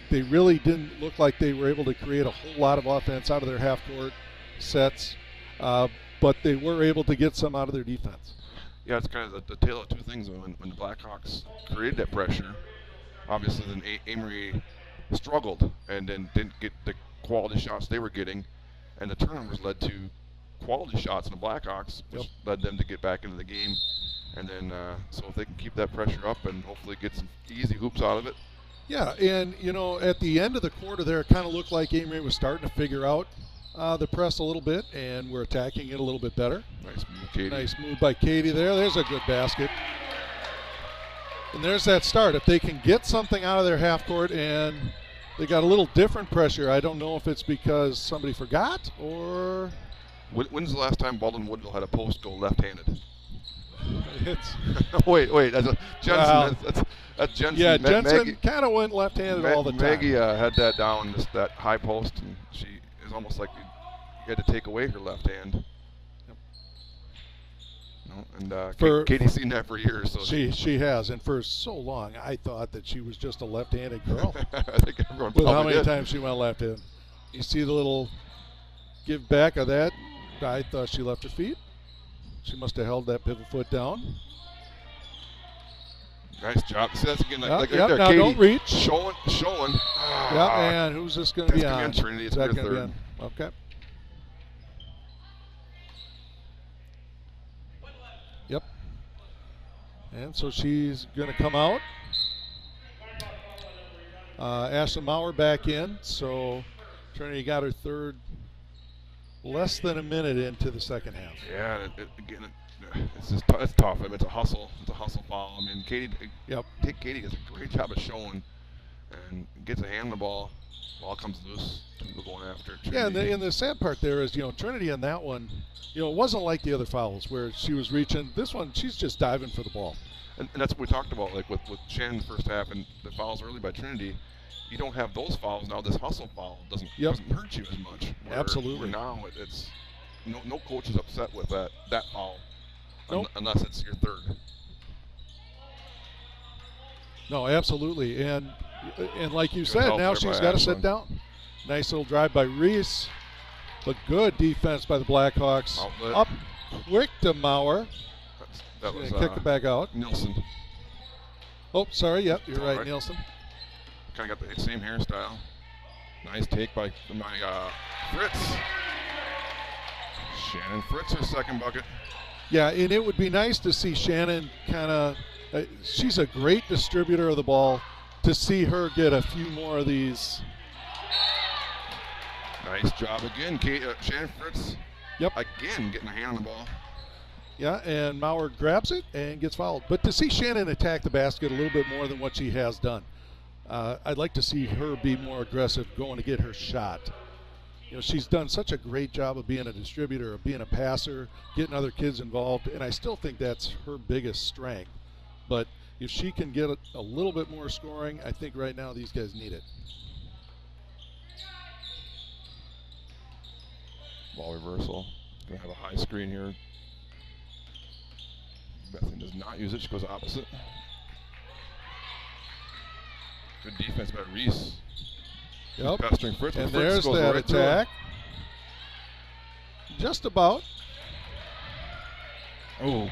They really didn't look like they were able to create a whole lot of offense out of their half court sets, but they were able to get some out of their defense. Yeah, it's kind of the tale of two things. When the Blackhawks created that pressure, obviously then Amery struggled and then didn't get the quality shots they were getting, and the turnovers led to quality shots in the Blackhawks, which led them to get back into the game. And then, so if they can keep that pressure up and hopefully get some easy hoops out of it. Yeah, and you know, at the end of the quarter there, it kind of looked like Amery was starting to figure out the press a little bit, and we're attacking it a little bit better. Nice move, Katie. Nice move by Katie there. There's a good basket. And there's that start. If they can get something out of their half court and they got a little different pressure, I don't know if it's because somebody forgot or... When's the last time Baldwin-Woodville had a post go left-handed? It's wait, that's Jensen. That's Jensen. Yeah, Jensen kind of went left-handed all the time. Maggie had that down, that high post, and she is almost like you had to take away her left hand. And Katie's seen that for years. So she has, and for so long, I thought that she was just a left-handed girl. I think everyone with how many did. times she went left-handed. You see the little give back of that? I thought she left her feet. She must have held that pivot foot down. Nice job. See, that's again like yep, there, now Katie don't reach. Showing. And who's this going to be on? Trinity. It's that their third. Okay. Yep. And so she's going to come out. Ashley Maurer back in. So Trinity got her third less than a minute into the second half. Yeah, it's tough. I mean, it's a hustle. It's a hustle foul. I mean, Katie does a great job of showing and gets a hand on the ball. Ball comes loose. People going after Trinity. Yeah, and the sad part there is, you know, Trinity on that one, you know, it wasn't like the other fouls where she was reaching. This one, she's just diving for the ball. And that's what we talked about, like with Shannon in the first half and the fouls early by Trinity. You don't have those fouls now. This hustle foul doesn't hurt you as much. Absolutely. Now it's no coach is upset with that foul, nope. Unless it's your third. No, absolutely, and like you said, now she's got to sit down. Nice little drive by Reese, but good defense by the Blackhawks. Outlet. Up quick to Maurer. That was kick it back out. Nielsen. Oh, sorry. Yep, you're right, Nielsen. Kind of got the same hairstyle. Nice take by Fritz. Shannon Fritz, her second bucket. Yeah, and it would be nice to see Shannon kind of. She's a great distributor of the ball. To see her get a few more of these. Nice job again, Shannon Fritz. Yep. Again, getting a hand on the ball. Yeah, and Maurer grabs it and gets fouled. But to see Shannon attack the basket a little bit more than what she has done, I'd like to see her be more aggressive going to get her shot. You know, she's done such a great job of being a distributor, of being a passer, getting other kids involved, and I still think that's her biggest strength. But if she can get a little bit more scoring, I think right now these guys need it. Ball reversal. Going to have a high screen here. Bethany does not use it. She goes opposite. Good defense by Reese. Yep. Pestering Fritz. And Fritz there's goes that right through attack. Just about. Oh.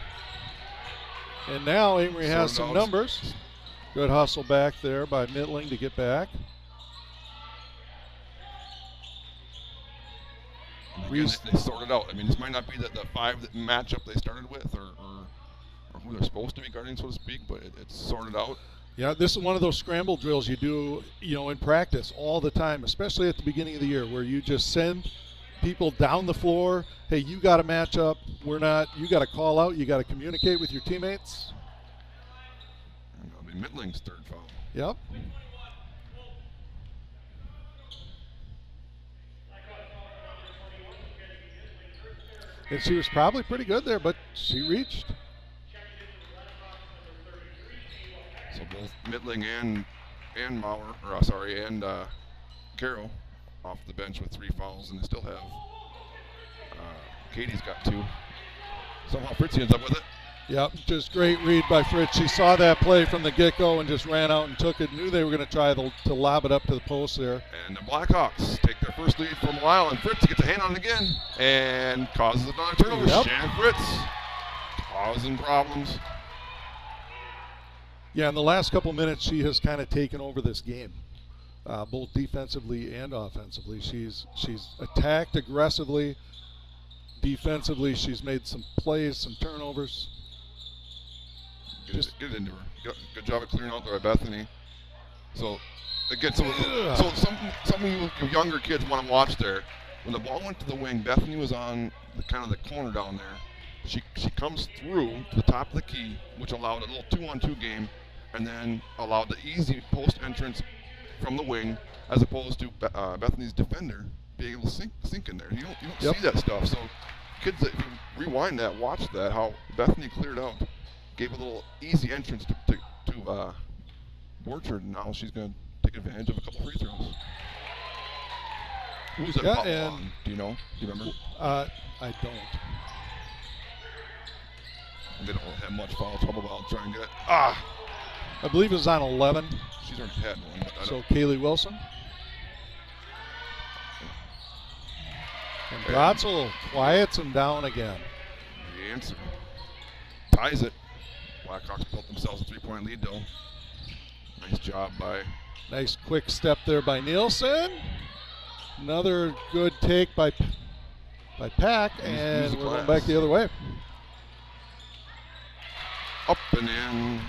And now Amery has some Sorted out. numbers. Good hustle back there by Mittling to get back. Again, they sorted out. I mean, this might not be the five that matchup they started with or who they're supposed to be guarding, so to speak, but it's sorted out. Yeah, this is one of those scramble drills you do, in practice all the time, especially at the beginning of the year, where you just send people down the floor. Hey, you got to match up. You got to call out. You got to communicate with your teammates. And that'll be Mittling's third foul. Yep. And she was probably pretty good there, but she reached. So both Mittling and Carroll off the bench with 3 fouls, and they still have Katie's got 2. Somehow Fritzy ends up with it. Yep, just great read by Fritz. She saw that play from the get-go and just ran out and took it. Knew they were going to try to lob it up to the post there. And the Blackhawks take their first lead from a while, and Fritz gets a hand on it again and causes another turnover. Yep. Shan Fritz causing problems. Yeah, in the last couple minutes, she has kind of taken over this game, both defensively and offensively. She's attacked aggressively. Defensively, she's made some plays, some turnovers. Get it into her. Good job of clearing out there by Bethany. So, again, some of you younger kids want to watch there. When the ball went to the wing, Bethany was on the corner down there. She comes through to the top of the key, which allowed a little 2-on-2 game, and then allowed the easy post entrance from the wing, as opposed to Bethany's defender being able to sink in there. You don't see that stuff. So kids that rewind that, watch that, how Bethany cleared out, gave a little easy entrance to Borchard, and now she's going to take advantage of a couple free throws. Who's that foul on? Do you know? Do you remember? I don't. They don't have much foul trouble, but I'll try and get it. I believe it was on 11. She's already had one. But So Kaylee Wilson. And Bratzel quiets him down again. The answer ties it. Blackhawks built themselves a 3-point lead, though. Nice job by. Nice quick step there by Nielsen. Another good take by Pack, and we're going back the other way. Up and in.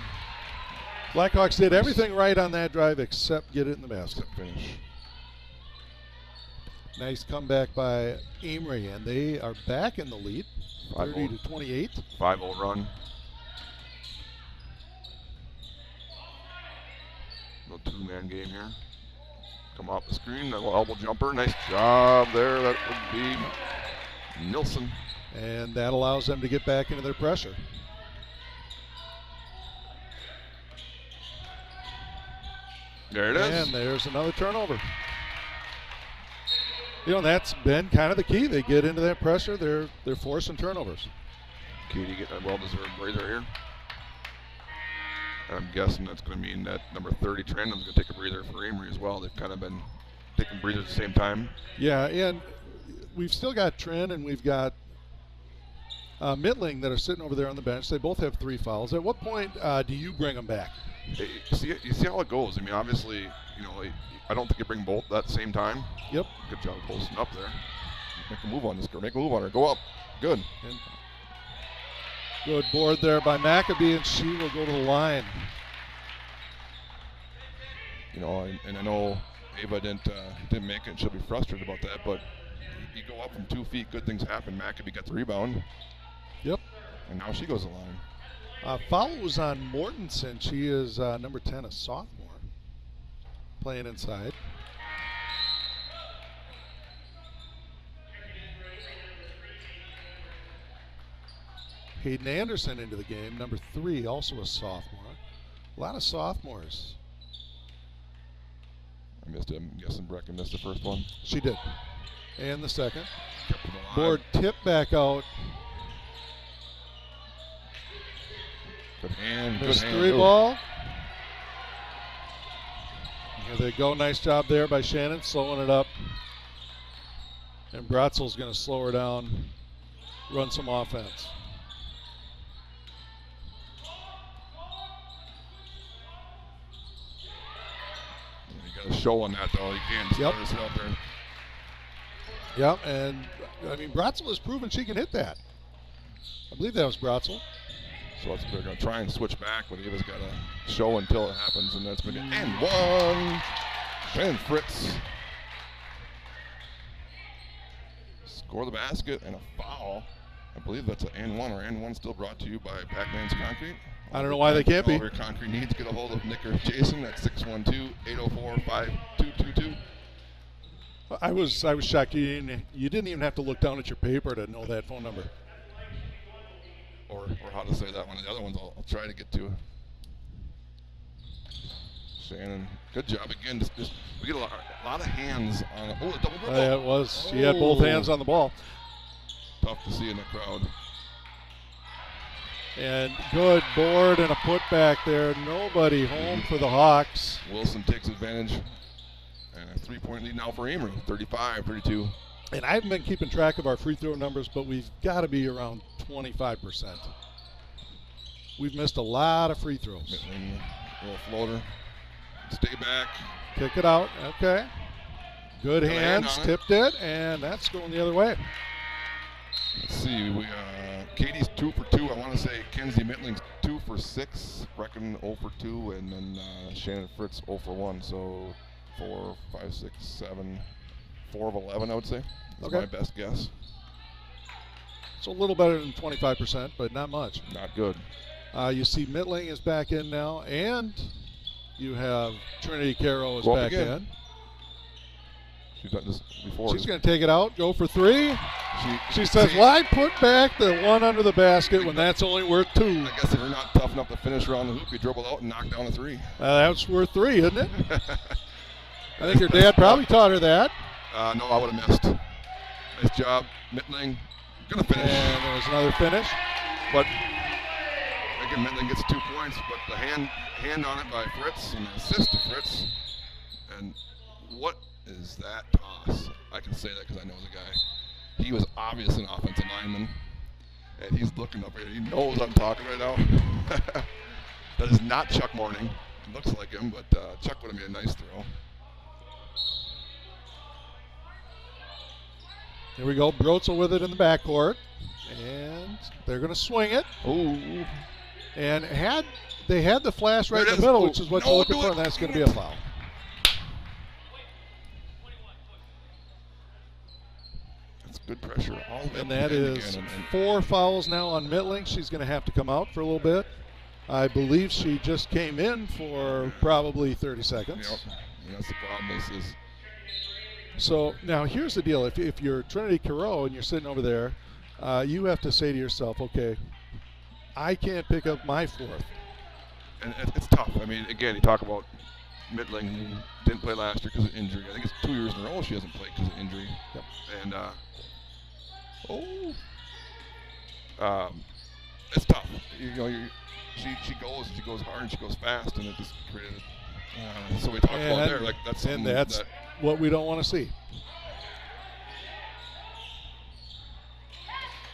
Blackhawks did everything right on that drive except get it in the basket. Finish. Nice comeback by Amery, and they are back in the lead, 30-28. 5-0 run. Little 2-man game here. Come off the screen, little elbow jumper. Nice job there. That would be Nilsson. And that allows them to get back into their pressure. There it is. And there's another turnover. That's been kind of the key. They get into that pressure, they're forcing turnovers. Katie getting a well-deserved breather here. And I'm guessing that's going to mean that number 30, Trandon's going to take a breather for Amery as well. They've kind of been taking breathers at the same time. Yeah, and we've still got Trent and we've got Mittling that are sitting over there on the bench. They both have 3 fouls. At what point do you bring them back? You see how it goes. I mean, obviously, I don't think you bring both at the same time. Yep. Good job posting up there. Make a move on this girl. Make a move on her. Go up. Good. And good board there by McAbee, and she will go to the line. And I know Ava didn't make it, and she'll be frustrated about that, but you go up from 2 feet, good things happen. McAbee got the rebound. Yep. And now she goes along. Foul was on Mortensen. She is number 10, a sophomore, playing inside. Hayden Anderson into the game, number 3, also a sophomore. A lot of sophomores. I missed it. I'm guessing Brecken missed the first one. She did. And the second. Kept it alive. Board tip back out. Good hand. Good Missed hand. 3 ball. Here they go. Nice job there by Shannon, slowing it up. And Bratzel's going to slow her down, run some offense. You got to show on that, though. You can't just let us out there. Yep, and I mean, Bratzel has proven she can hit that. I believe that was Bratzel. So they're going to try and switch back, but Eva's got to show until it happens, and that's been it. And one. And Fritz. Score the basket and a foul. I believe that's an and one, or and one still brought to you by Pac-Man's Concrete. I don't know why they can't be. All your concrete needs, get a hold of Nick or Jason at 612-804-5222. I was shocked. You didn't even have to look down at your paper to know that phone number. Or how to say that one. The other ones I'll try to get to. Shannon, good job again. Just we get a lot of hands on it. Oh, a double dribble. It was. She had both hands on the ball. Tough to see in the crowd. And good board and a putback there. Nobody home for the Hawks. Wilson takes advantage. And a 3-point lead now for Amery, 35-32. And I haven't been keeping track of our free throw numbers, but we've got to be around 25%. We've missed a lot of free throws. Little floater. Stay back. Kick it out. Okay. Good Got a hand hands. on it. Tipped it, and that's going the other way. Let's see. Katie's 2 for 2. I want to say Kenzie Mittling's 2 for 6. Brecken 0 for 2, and then Shannon Fritz 0 for 1. So 4, 5, 6, 7, 4 of 11, I would say. That's my best guess. It's a little better than 25%, but not much. Not good. You see Mittling is back in now, and you have Trinity Caro is Go up back again. in. She's done this before. She's going to take it out, go for 3. She says, why put back the one under the basket when that's only worth 2? I guess if you're not tough enough to finish around the hoop, you dribble out and knock down a 3. That's worth 3, isn't it? I think her dad probably taught her that. No, I would have missed. Nice job, Mittling. Gonna finish. And there was another finish. But again, Mittling gets 2 points, but the hand on it by Fritz and the assist to Fritz. And what is that toss? I can say that because I know the guy. He was obviously an offensive lineman, and he's looking up here. He knows I'm talking right now. That is not Chuck Morning. It looks like him, but Chuck would have made a nice throw. Here we go, Brotzel with it in the backcourt, and they're going to swing it. Oh. And they had the flash right in the middle, which is what you're looking for, and that's going to be a foul. That's good pressure. And that is 4 fouls now on Mittling. She's going to have to come out for a little bit. I believe she just came in for probably 30 seconds. Yep. And that's the problem. So now here's the deal. If you're Trinity Caro and you're sitting over there, you have to say to yourself, okay, I can't pick up my 4th. And it's tough. I mean, again, you talk about Mittling, who didn't play last year because of injury. I think it's 2 years in a row she hasn't played because of injury. Yep. And it's tough. She goes hard, and she goes fast, and it just created. So we talked about there, like that's something that's what we don't want to see.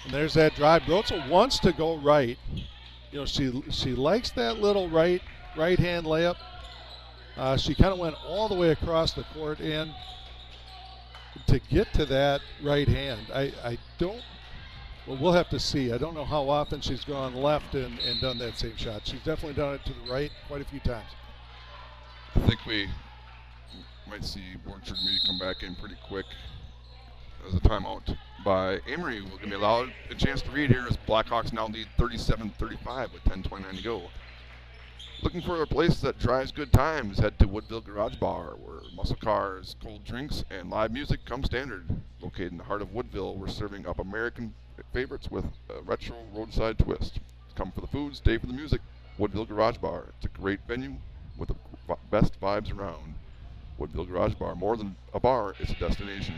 And there's that drive. Brotzel wants to go right. You know, she likes that little right hand layup. She kind of went all the way across the court, and to get to that right hand, I don't. Well, we'll have to see. I don't know how often she's gone left and done that same shot. She's definitely done it to the right quite a few times. I think we might see board media come back in pretty quick. as a timeout by Amery will give me allowed a chance to read here as Blackhawks now lead 37-35 with 10:29 to go. Looking for a place that drives good times? Head to Woodville Garage Bar, where muscle cars, cold drinks, and live music come standard. Located in the heart of Woodville, we're serving up American favorites with a retro roadside twist. Come for the food, stay for the music. Woodville Garage Bar. It's a great venue with the best vibes around. Woodville Garage Bar, more than a bar, it's a destination.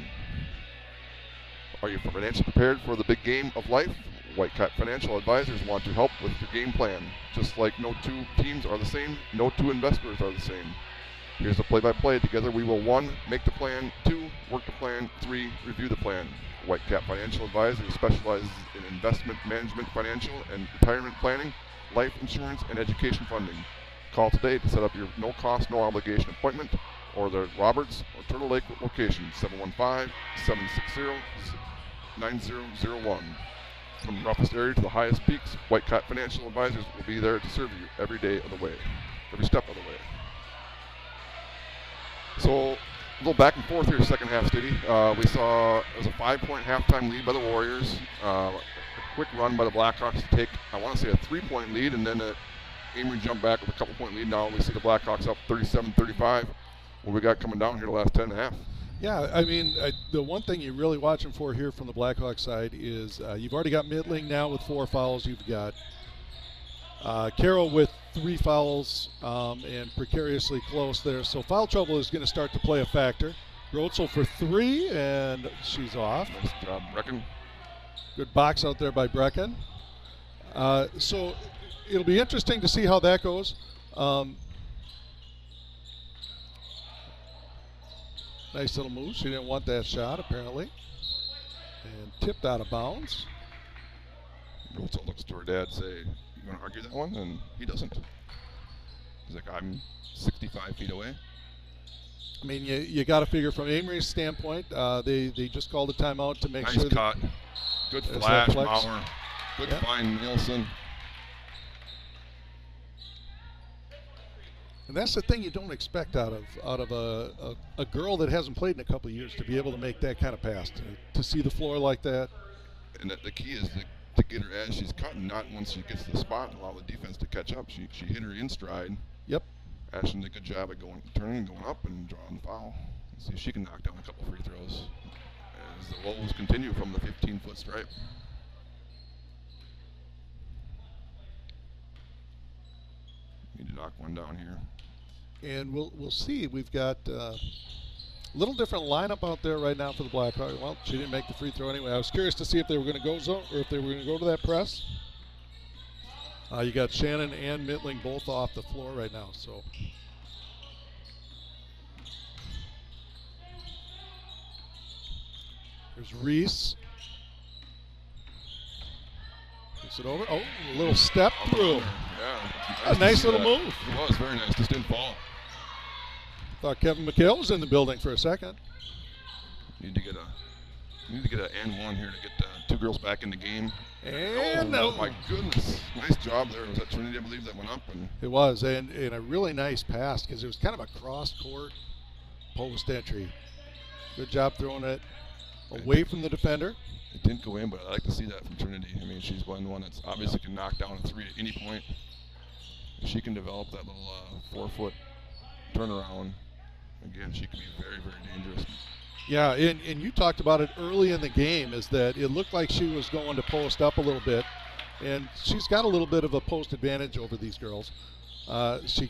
Are you financially prepared for the big game of life? Whitecat Financial Advisors want to help with your game plan. Just like no two teams are the same, no two investors are the same. Here's the play-by-play. Together we will 1. Make the plan, 2. Work the plan, 3. Review the plan. Whitecat Financial Advisors specializes in investment management, financial and retirement planning, life insurance, and education funding. Call today to set up your no-cost, no-obligation appointment, or the Roberts or Turtle Lake location, 715-760-9001. From the roughest area to the highest peaks, Whitecat Financial Advisors will be there to serve you every day of the way, every step of the way. So, a little back and forth here, second half, Stevie. We saw it was a 5-point halftime lead by the Warriors. A quick run by the Blackhawks to take, I want to say, a 3-point lead, and then Amery jumped back with a couple-point lead. Now we see the Blackhawks up 37-35. What we got coming down here the last 10 and a half? Yeah, I mean, the one thing you're really watching for here from the Blackhawks side is you've already got Mittling now with 4 fouls. You've got Carroll with 3 fouls and precariously close there. So foul trouble is going to start to play a factor. Rotzel for 3, and she's off. Nice job, Brecken. Good box out there by Brecken. So it'll be interesting to see how that goes. Nice little move. She didn't want that shot, apparently. And tipped out of bounds. Rotzel looks to her dad, say, "You want to argue that one?" And he doesn't. He's like, "I'm 65 feet away." I mean, you got to figure from Amery's standpoint, they just called a timeout to make nice sure. Nice cut. Good flash, Mauer. Good find, Nielsen. And that's the thing you don't expect out of a girl that hasn't played in a couple of years, to be able to make that kind of pass, to see the floor like that. And the key is to get her as she's cutting, not once she gets to the spot and allow the defense to catch up. She hit her in stride. Yep. Ashton did a good job at turning, going up, and drawing the foul. Let's see if she can knock down a couple free throws as the Wolves continue from the 15-foot stripe. Need to knock one down here. And we'll see. We've got a little different lineup out there right now for the Blackhawks. Well, she didn't make the free throw anyway. I was curious to see if they were going to go zone or if they were going to go to that press. You got Shannon and Mittling both off the floor right now. So there's Reese. Gets it over. Oh, a little step through. Yeah, a nice little move. It was very nice. Just didn't fall. Thought Kevin McHale was in the building for a second. Need to get an and one here to get 2 girls back in the game. And oh my goodness, nice job there. Was that Trinity? I believe that went up. And it was, and a really nice pass because it was kind of a cross-court post entry. Good job throwing it away from the defender. It didn't go in, but I like to see that from Trinity. I mean, she's one that's obviously can knock down a 3 at any point. If she can develop that little 4-foot turnaround, again, she can be very, very dangerous. Yeah, and you talked about it early in the game, is that it looked like she was going to post up a little bit, and she's got a little bit of a post advantage over these girls. She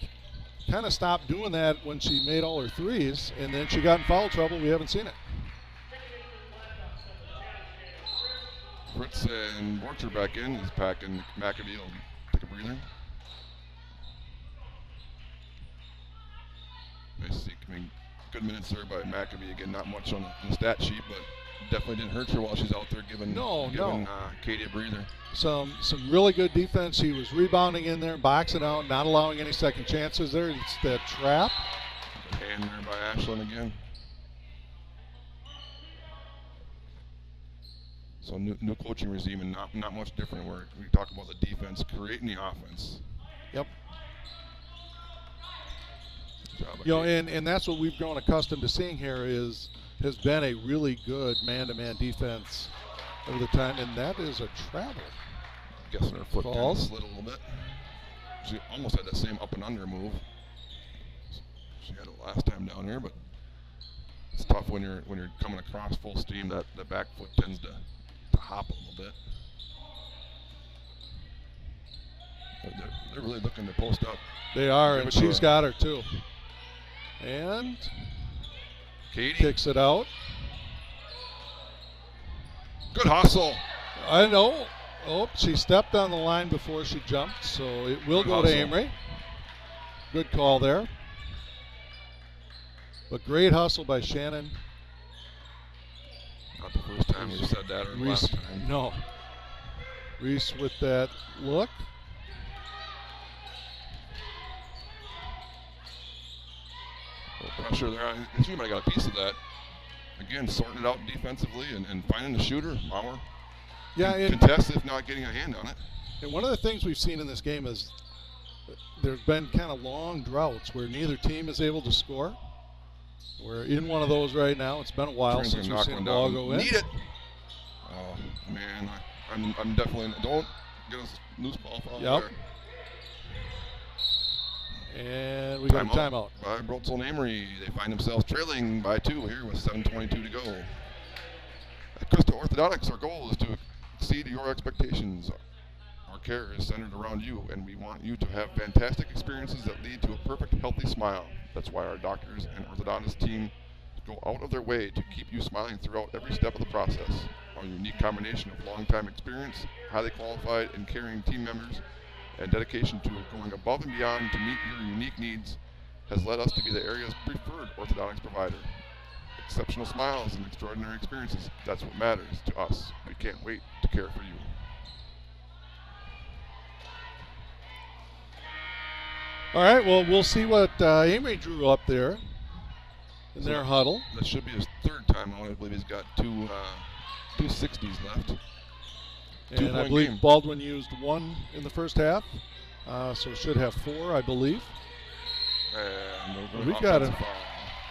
kind of stopped doing that when she made all her threes, and then she got in foul trouble. We haven't seen it. Fritz and Borcher back in. He's packing. McAfee will take a breather. Nice to see. I mean, good minutes there by McAfee. Again, not much on the stat sheet, but definitely didn't hurt her while she's out there giving Katie a breather. Some really good defense. He was rebounding in there, boxing out, not allowing any second chances there. It's that trap. Good hand there by Ashlyn again. So new coaching regime, and not much different. Where we talk about the defense creating the offense. Yep. And that's what we've grown accustomed to seeing here is, has been a really good man-to-man defense over the time, and that is a travel. Guessing her foot kind of Falls. slid a little bit. She almost had that same up and under move. She had it last time down here, but it's tough when you're coming across full steam. That the back foot tends to hop a little bit. They're really looking to post up. They are, Give and it to she's her. got her too. And Katie, kicks it out. good hustle. I know. Oh, she stepped on the line before she jumped, so it will Good go to hustle. Amery. Good call there. But great hustle by Shannon. Not the first time we've said that or the Reese, last time. no. Reese with that look. Pressure there. And she might have got a piece of that. Again, sorting it out defensively and finding the shooter. Mauer. Yeah, and Contest if not getting a hand on it. And one of the things we've seen in this game is there's been kind of long droughts where neither team is able to score. We're in one of those right now. It's been a while Trying to since we've knock seen one a ball down. go in. Need it. Oh man, I'm definitely don't get us loose ball foul Yep. there. And we got a timeout. By Brotzel and Amery. They find themselves trailing by 2 here with 7:22 to go. At Krista Orthodontics, our goal is to exceed your expectations. Our care is centered around you, and we want you to have fantastic experiences that lead to a perfect, healthy smile. That's why our doctors and orthodontist team go out of their way to keep you smiling throughout every step of the process. Our unique combination of long-time experience, highly qualified and caring team members, and dedication to going above and beyond to meet your unique needs has led us to be the area's preferred orthodontics provider. Exceptional smiles and extraordinary experiences, that's what matters to us. We can't wait to care for you. All right, well, we'll see what Amery drew up there in their huddle. That should be his third time out. I believe he's got two 60s left. And I believe game. Baldwin used 1 in the first half, so should have 4, I believe. And We got offensive it.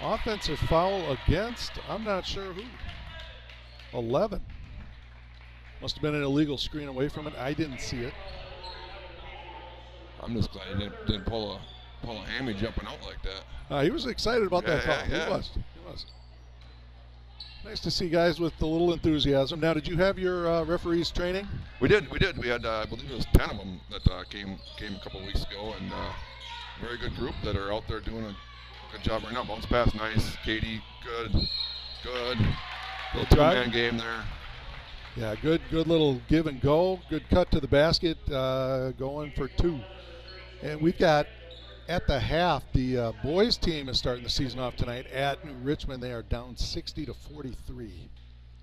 foul. Offensive foul against, I'm not sure who. 11. Must have been an illegal screen away from it. I didn't see it. I'm just glad he didn't pull a hammy jumping out like that. He was excited about that foul. Yeah. He was. Nice to see guys with a little enthusiasm. Now, did you have your referees training? We did. We had, I believe it was 10 of them that came a couple of weeks ago, and very good group that are out there doing a good job right now. Bounce pass, nice. Katie, good. Little two-man game there. Yeah, good little give and go. Good cut to the basket, going for 2. And we've got, at the half, the boys team is starting the season off tonight at New Richmond. They are down 60-43.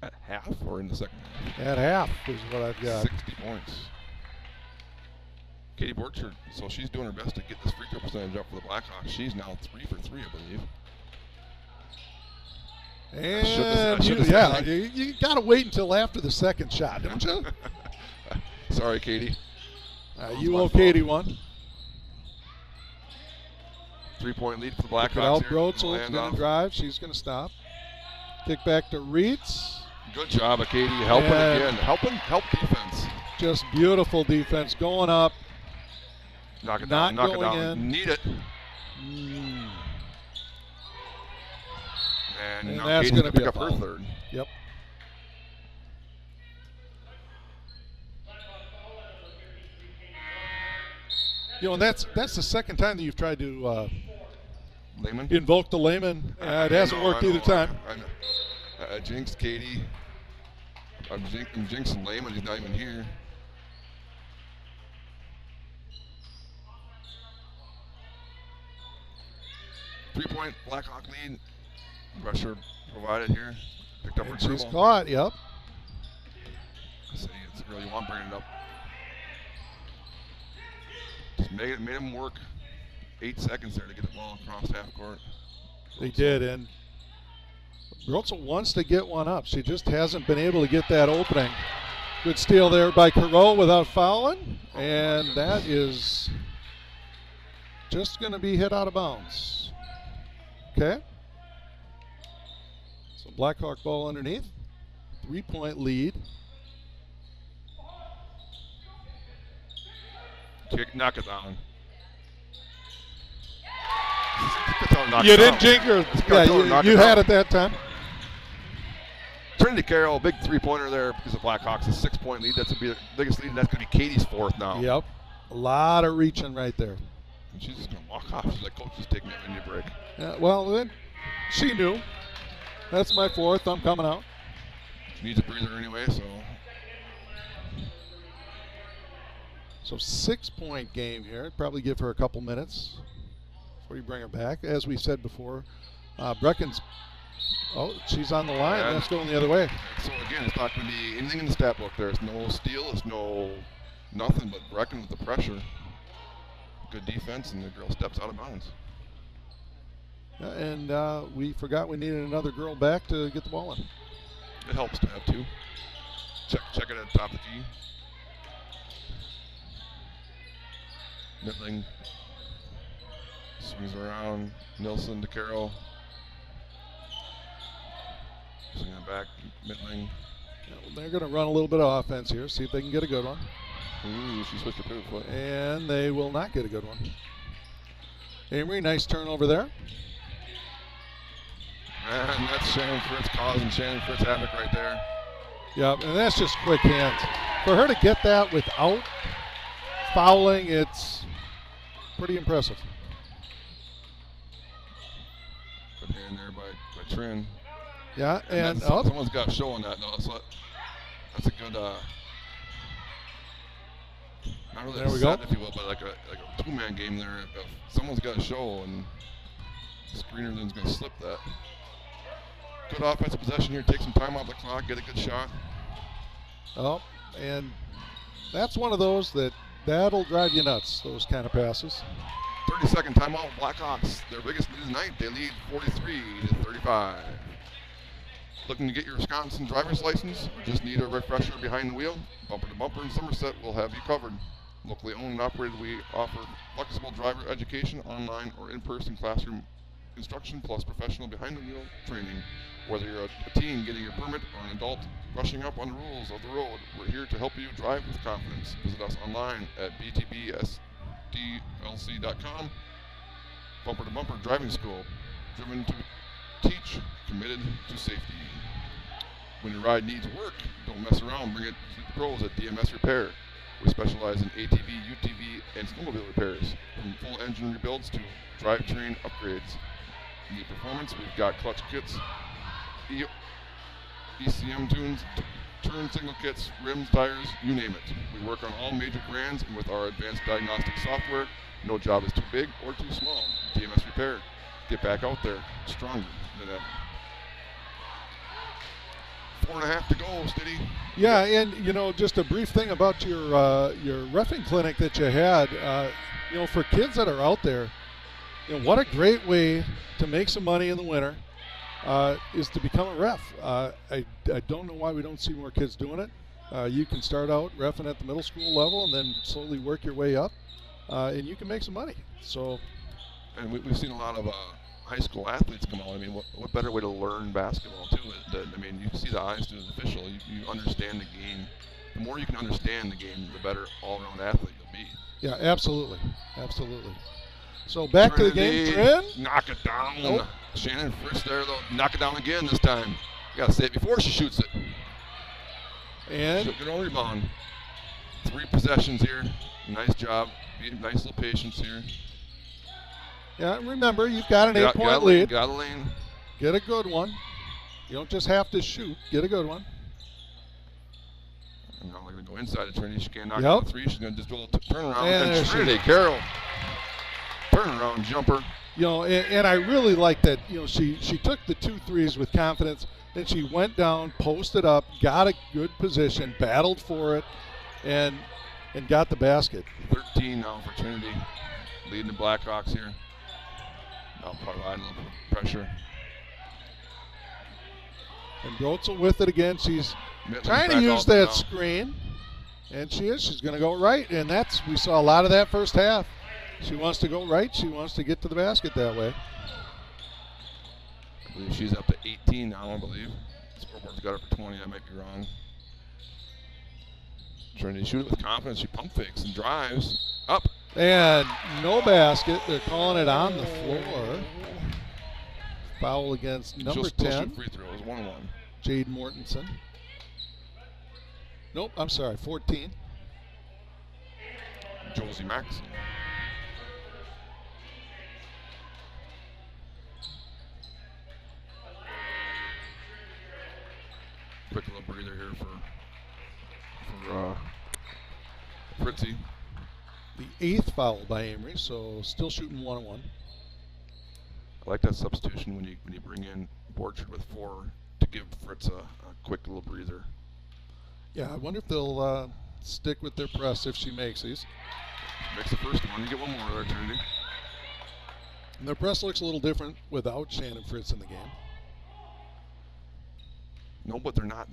At half or in the second half? At half is what I've got. 60 points. Katie Borcher, so she's doing her best to get this free throw percentage up for the Blackhawks. She's now 3 for 3, I believe. And you got to wait until after the second shot, don't you? Sorry, Katie. You owe Katie one. 3-point lead for the Kick it Blackhawks out. here. Brotzel's going to drive. She's going to stop. Kick back to Reitz. Good job of Katie helping again. Help defense. Just beautiful defense going up. Knock it Not down. Knock it going down. in. Need it. And now that's Katie's going to pick be a up her foul. third. Yep. You know, and that's the second time that you've tried to Lehman? invoke the layman. It hasn't worked either time. I know. I jinxed Katie. I'm jinxing Lehman. He's not even here. Three-point Blackhawk lead. Pressure provided here. Picked up her And she's dribble. caught, yep. I say it's really want bringing it up. Just made him work. 8 seconds there to get the ball across half court. They did, and Brotzel wants to get one up. She just hasn't been able to get that opening. Good steal there by Carroll without fouling, and that is just going to be hit out of bounds. Okay. So Blackhawk ball underneath. 3-point lead. Knock it down. You didn't jinker. Yeah, you had it that time. Trinity Carroll, big three-pointer there because the Blackhawks. A 6-point lead. That's the biggest lead, and that's going to be Katie's fourth now. Yep. A lot of reaching right there. And she's just going to walk off. She's like, Coach is taking a mini break. Yeah, well, then she knew. That's my fourth. I'm coming out. She needs a breather anyway, so. So 6-point game here. Probably give her a couple minutes before you bring her back. As we said before, Brecken's, she's on the line. Yeah. That's going the other way. So again, it's not going to be anything in the stat book. There's no steal. There's no nothing but Brecken with the pressure. Good defense, and the girl steps out of bounds. Yeah, and we forgot we needed another girl back to get the ball in. It helps to have two. Check it at the top of the key. Mittling swings around. Nilsson to Carroll. Swinging it back. Mittling. Yeah, well, they're going to run a little bit of offense here. See if they can get a good one. Ooh, she switched her pivot foot. And they will not get a good one. Amery, nice turnover there. And that's Shannon Fritz causing Shannon Fritz havoc right there. Yep, and that's just quick hands. For her to get that without fouling, it's pretty impressive. Good hand there by Trin. Yeah, and someone's got a show on that though. So that's a good, not really there a we set, go. if you will, but like a two-man game there. If someone's got a show, and the screener then's going to slip that. Good offensive possession here. Take some time off the clock. Get a good shot. Oh, and that's one of those that'll drive you nuts, those kind of passes. 30-second timeout. Blackhawks, their biggest lead of the night. They lead 43-35. Looking to get your Wisconsin driver's license? Or just need a refresher behind the wheel? Bumper to Bumper in Somerset will have you covered. Locally owned and operated, we offer flexible driver education, online or in-person classroom instruction, plus professional behind-the-wheel training. Whether you're a teen getting your permit or an adult brushing up on the rules of the road, we're here to help you drive with confidence. Visit us online at btbsdlc.com. Bumper to Bumper Driving School, driven to teach, committed to safety. When your ride needs work, don't mess around. Bring it to the pros at DMS Repair. We specialize in ATV, UTV, and snowmobile repairs, from full engine rebuilds to drivetrain upgrades. Need performance? We've got clutch kits, ECM tunes, turn signal kits, rims, tires, you name it. We work on all major brands, and with our advanced diagnostic software, no job is too big or too small. DMS Repair. Get back out there, stronger than ever. 4.5 to go, Stiddy. Yeah, and just a brief thing about your reffing clinic that you had. For kids that are out there, what a great way to make some money in the winter is to become a ref. I don't know why we don't see more kids doing it. You can start out reffing at the middle school level and then slowly work your way up, and you can make some money. So, and we've seen a lot of high school athletes come out. I mean, what better way to learn basketball too? You see the eyes to the official. You understand the game. The more you can understand the game, the better all-around athlete you'll be. Yeah, absolutely, absolutely. So back to the game. Trin. Knock it down. Nope. Shannon Fritz there, though. Knock it down again this time. You got to say it before she shoots it. And good old rebound. 3 possessions here. Nice job. Nice little patience here. Yeah, remember, you've got an 8-point lead. Got a lane. Get a good one. You don't just have to shoot. Get a good one. And now they're going to go inside the Trinity. She can't knock down the 3. She's going to just do a little turnaround. And Trinity Carroll. Turnaround jumper. And I really like that. She took the 2 threes with confidence. Then she went down, posted up, got a good position, battled for it, and got the basket. 13 now for Trinity, leading the Blackhawks here. Now providing a little pressure. And Grotzel with it again. She's trying to use that screen, and she is. She's going to go right, and we saw a lot of that first half. She wants to go right. She wants to get to the basket that way. I believe she's up to 18 now, I believe. Scoreboard's got her for 20, I might be wrong. Trinity shoot it with confidence. She pump fakes and drives. Up. And no basket. They're calling it on the floor. Foul against number She'll still 10. shoot free throws, 1-1. Jade Mortensen. Nope, I'm sorry, 14. Josie Maxson. Quick little breather here for Fritzy. The 8th foul by Amery, so still shooting 1-1. I like that substitution when you bring in Borchard with 4 to give Fritz a quick little breather. Yeah, I wonder if they'll stick with their press if she makes these. Makes the first one. You get one more there, Trinity. And their press looks a little different without Shannon Fritz in the game. No, but they're not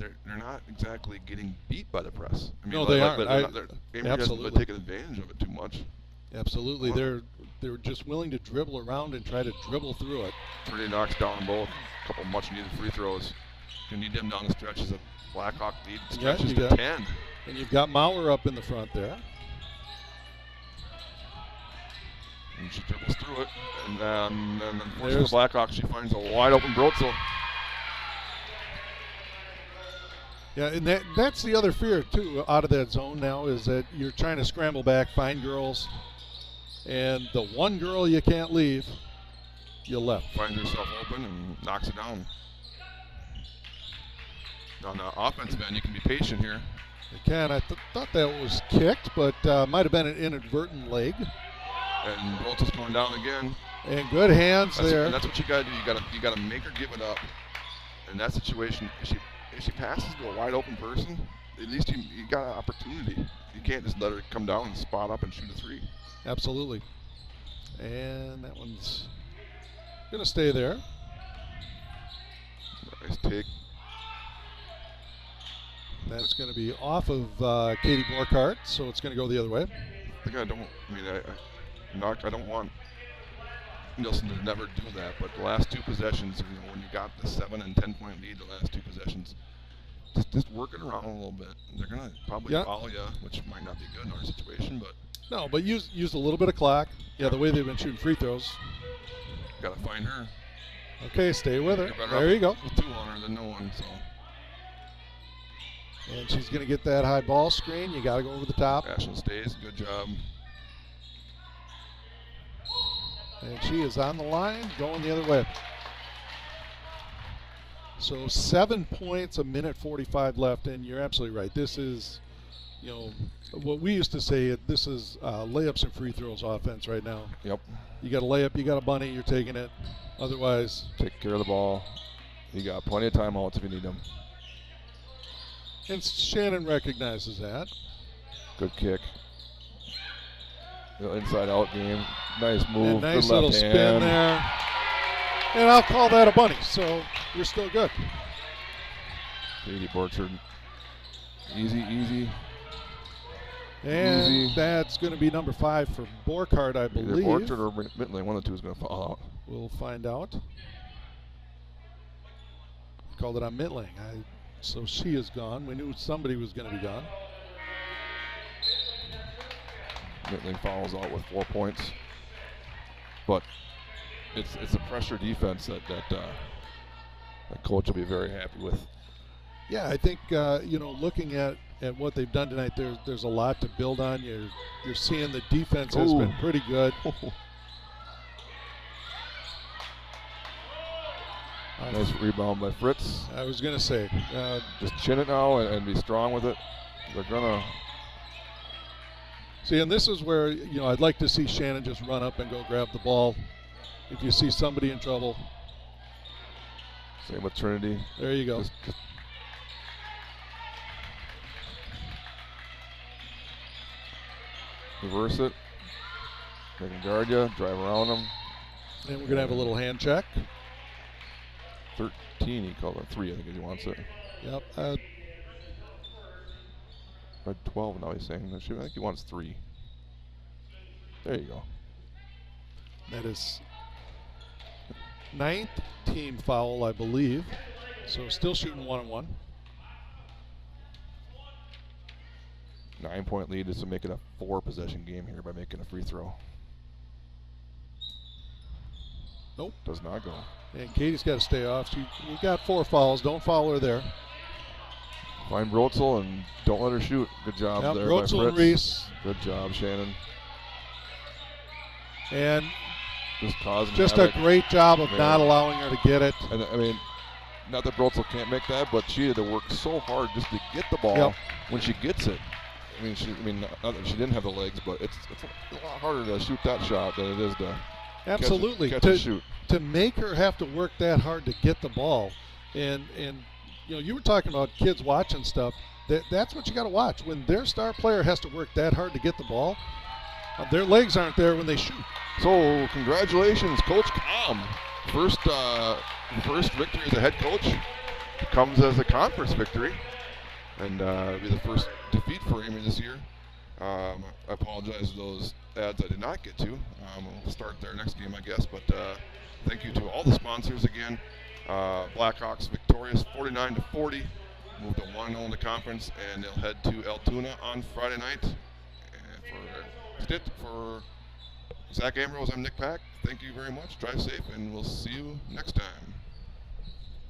exactly getting beat by the press. I mean, No, they aren't. Amery doesn't Absolutely. really take advantage of it too much. Absolutely, Wow. they're just willing to dribble around and try to dribble through it. Trinity knocks down both. A couple much needed free throws. You need them down the stretch as a Blackhawk lead stretches you to got- 10. And you've got Mauer up in the front there. And she dribbles through it. And then unfortunately There's- the Blackhawks, she finds a wide open Brotzel. Yeah, and that's the other fear too out of that zone now is that you're trying to scramble back, find girls, and the one girl you can't leave, you left. Finds herself open and knocks it down. On the offensive end, you can be patient here. You can. I thought that was kicked, but might have been an inadvertent leg. And Brotzel's going down again. And good hands there. And that's what you got to do. You got to make her give it up. In that situation, if she passes to a wide open person, at least you got an opportunity. You can't just let her come down and spot up and shoot a 3. Absolutely. And that one's going to stay there. Nice take. That's going to be off of Katie Borkhardt, so it's going to go the other way. I think I don't want Nielsen to never do that, but the last 2 possessions, when you got the 7 and 10 point lead, the last 2 possessions, just work it around a little bit. They're gonna probably foul you, which might not be good in our situation, but no, but use a little bit of clock. Yeah, the way they've been shooting free throws. gotta find her. Okay, stay with her. You're better There off you go. with 2 on her than no one. So And she's going to get that high ball screen. You got to go over the top. Ashland stays. Good job. And she is on the line, going the other way. So 7 points, a minute 45 left, and you're absolutely right. This is, what we used to say, this is layups and free throws offense right now. Yep. You got a layup, you got a bunny, you're taking it. Otherwise, take care of the ball. You got plenty of timeouts if you need them. And Shannon recognizes that. Good kick. Inside out game. Nice move. And nice good little left spin hand. there. And I'll call that a bunny, so you're still good. Katie Borchard. Easy. And Easy. that's going to be number 5 for Borkhardt, I Either believe. Borchard or Mittling, one of the two is going to fall out. We'll find out. Called it on Mittling. So she is gone. We knew somebody was going to be gone. Mittling follows out with 4 points. But it's a pressure defense that coach will be very happy with. Yeah, I think looking at what they've done tonight, there's a lot to build on. You're seeing the defense has been pretty good. Nice rebound by Fritz. I was going to say, just chin it now and be strong with it. They're gonna see, and this is where I'd like to see Shannon just run up and go grab the ball. If you see somebody in trouble. Same with Trinity. There you go. Just reverse it. They can guard you, drive around them. And we're going to have a little hand check. 13, he called it 3, I think he wants it. Yep. Or 12 now he's saying. I think he wants 3. There you go. That is 9th team foul, I believe. So still shooting 1-on-1. 9-point lead is to make it a 4-possession game here by making a free throw. Nope. Does not go. And Katie's got to stay off. You got 4 fouls. Don't foul her there. Find Brotzel and don't let her shoot. Good job there by Brotzel and Fritz. Reese. Good job, Shannon. And just a great job of not allowing her to get it. And I mean, not that Brotzel can't make that, but she had to work so hard just to get the ball when she gets it. I mean, not that she didn't have the legs, but it's a lot harder to shoot that shot than it is to absolutely catch and shoot. To make her have to work that hard to get the ball, and you were talking about kids watching stuff. That's what you got to watch. When their star player has to work that hard to get the ball, their legs aren't there when they shoot. So congratulations, Coach Com. First victory as a head coach. It comes as a conference victory, and be the first defeat for Amery this year. I apologize for those ads I did not get to. We'll start their next game, I guess. But thank you to all the sponsors again. Blackhawks victorious 49-40. Moved to 1-0 in the conference, and they'll head to Altoona on Friday night. For Zach Ambrose, I'm Nick Pack. Thank you very much. Drive safe, and we'll see you next time.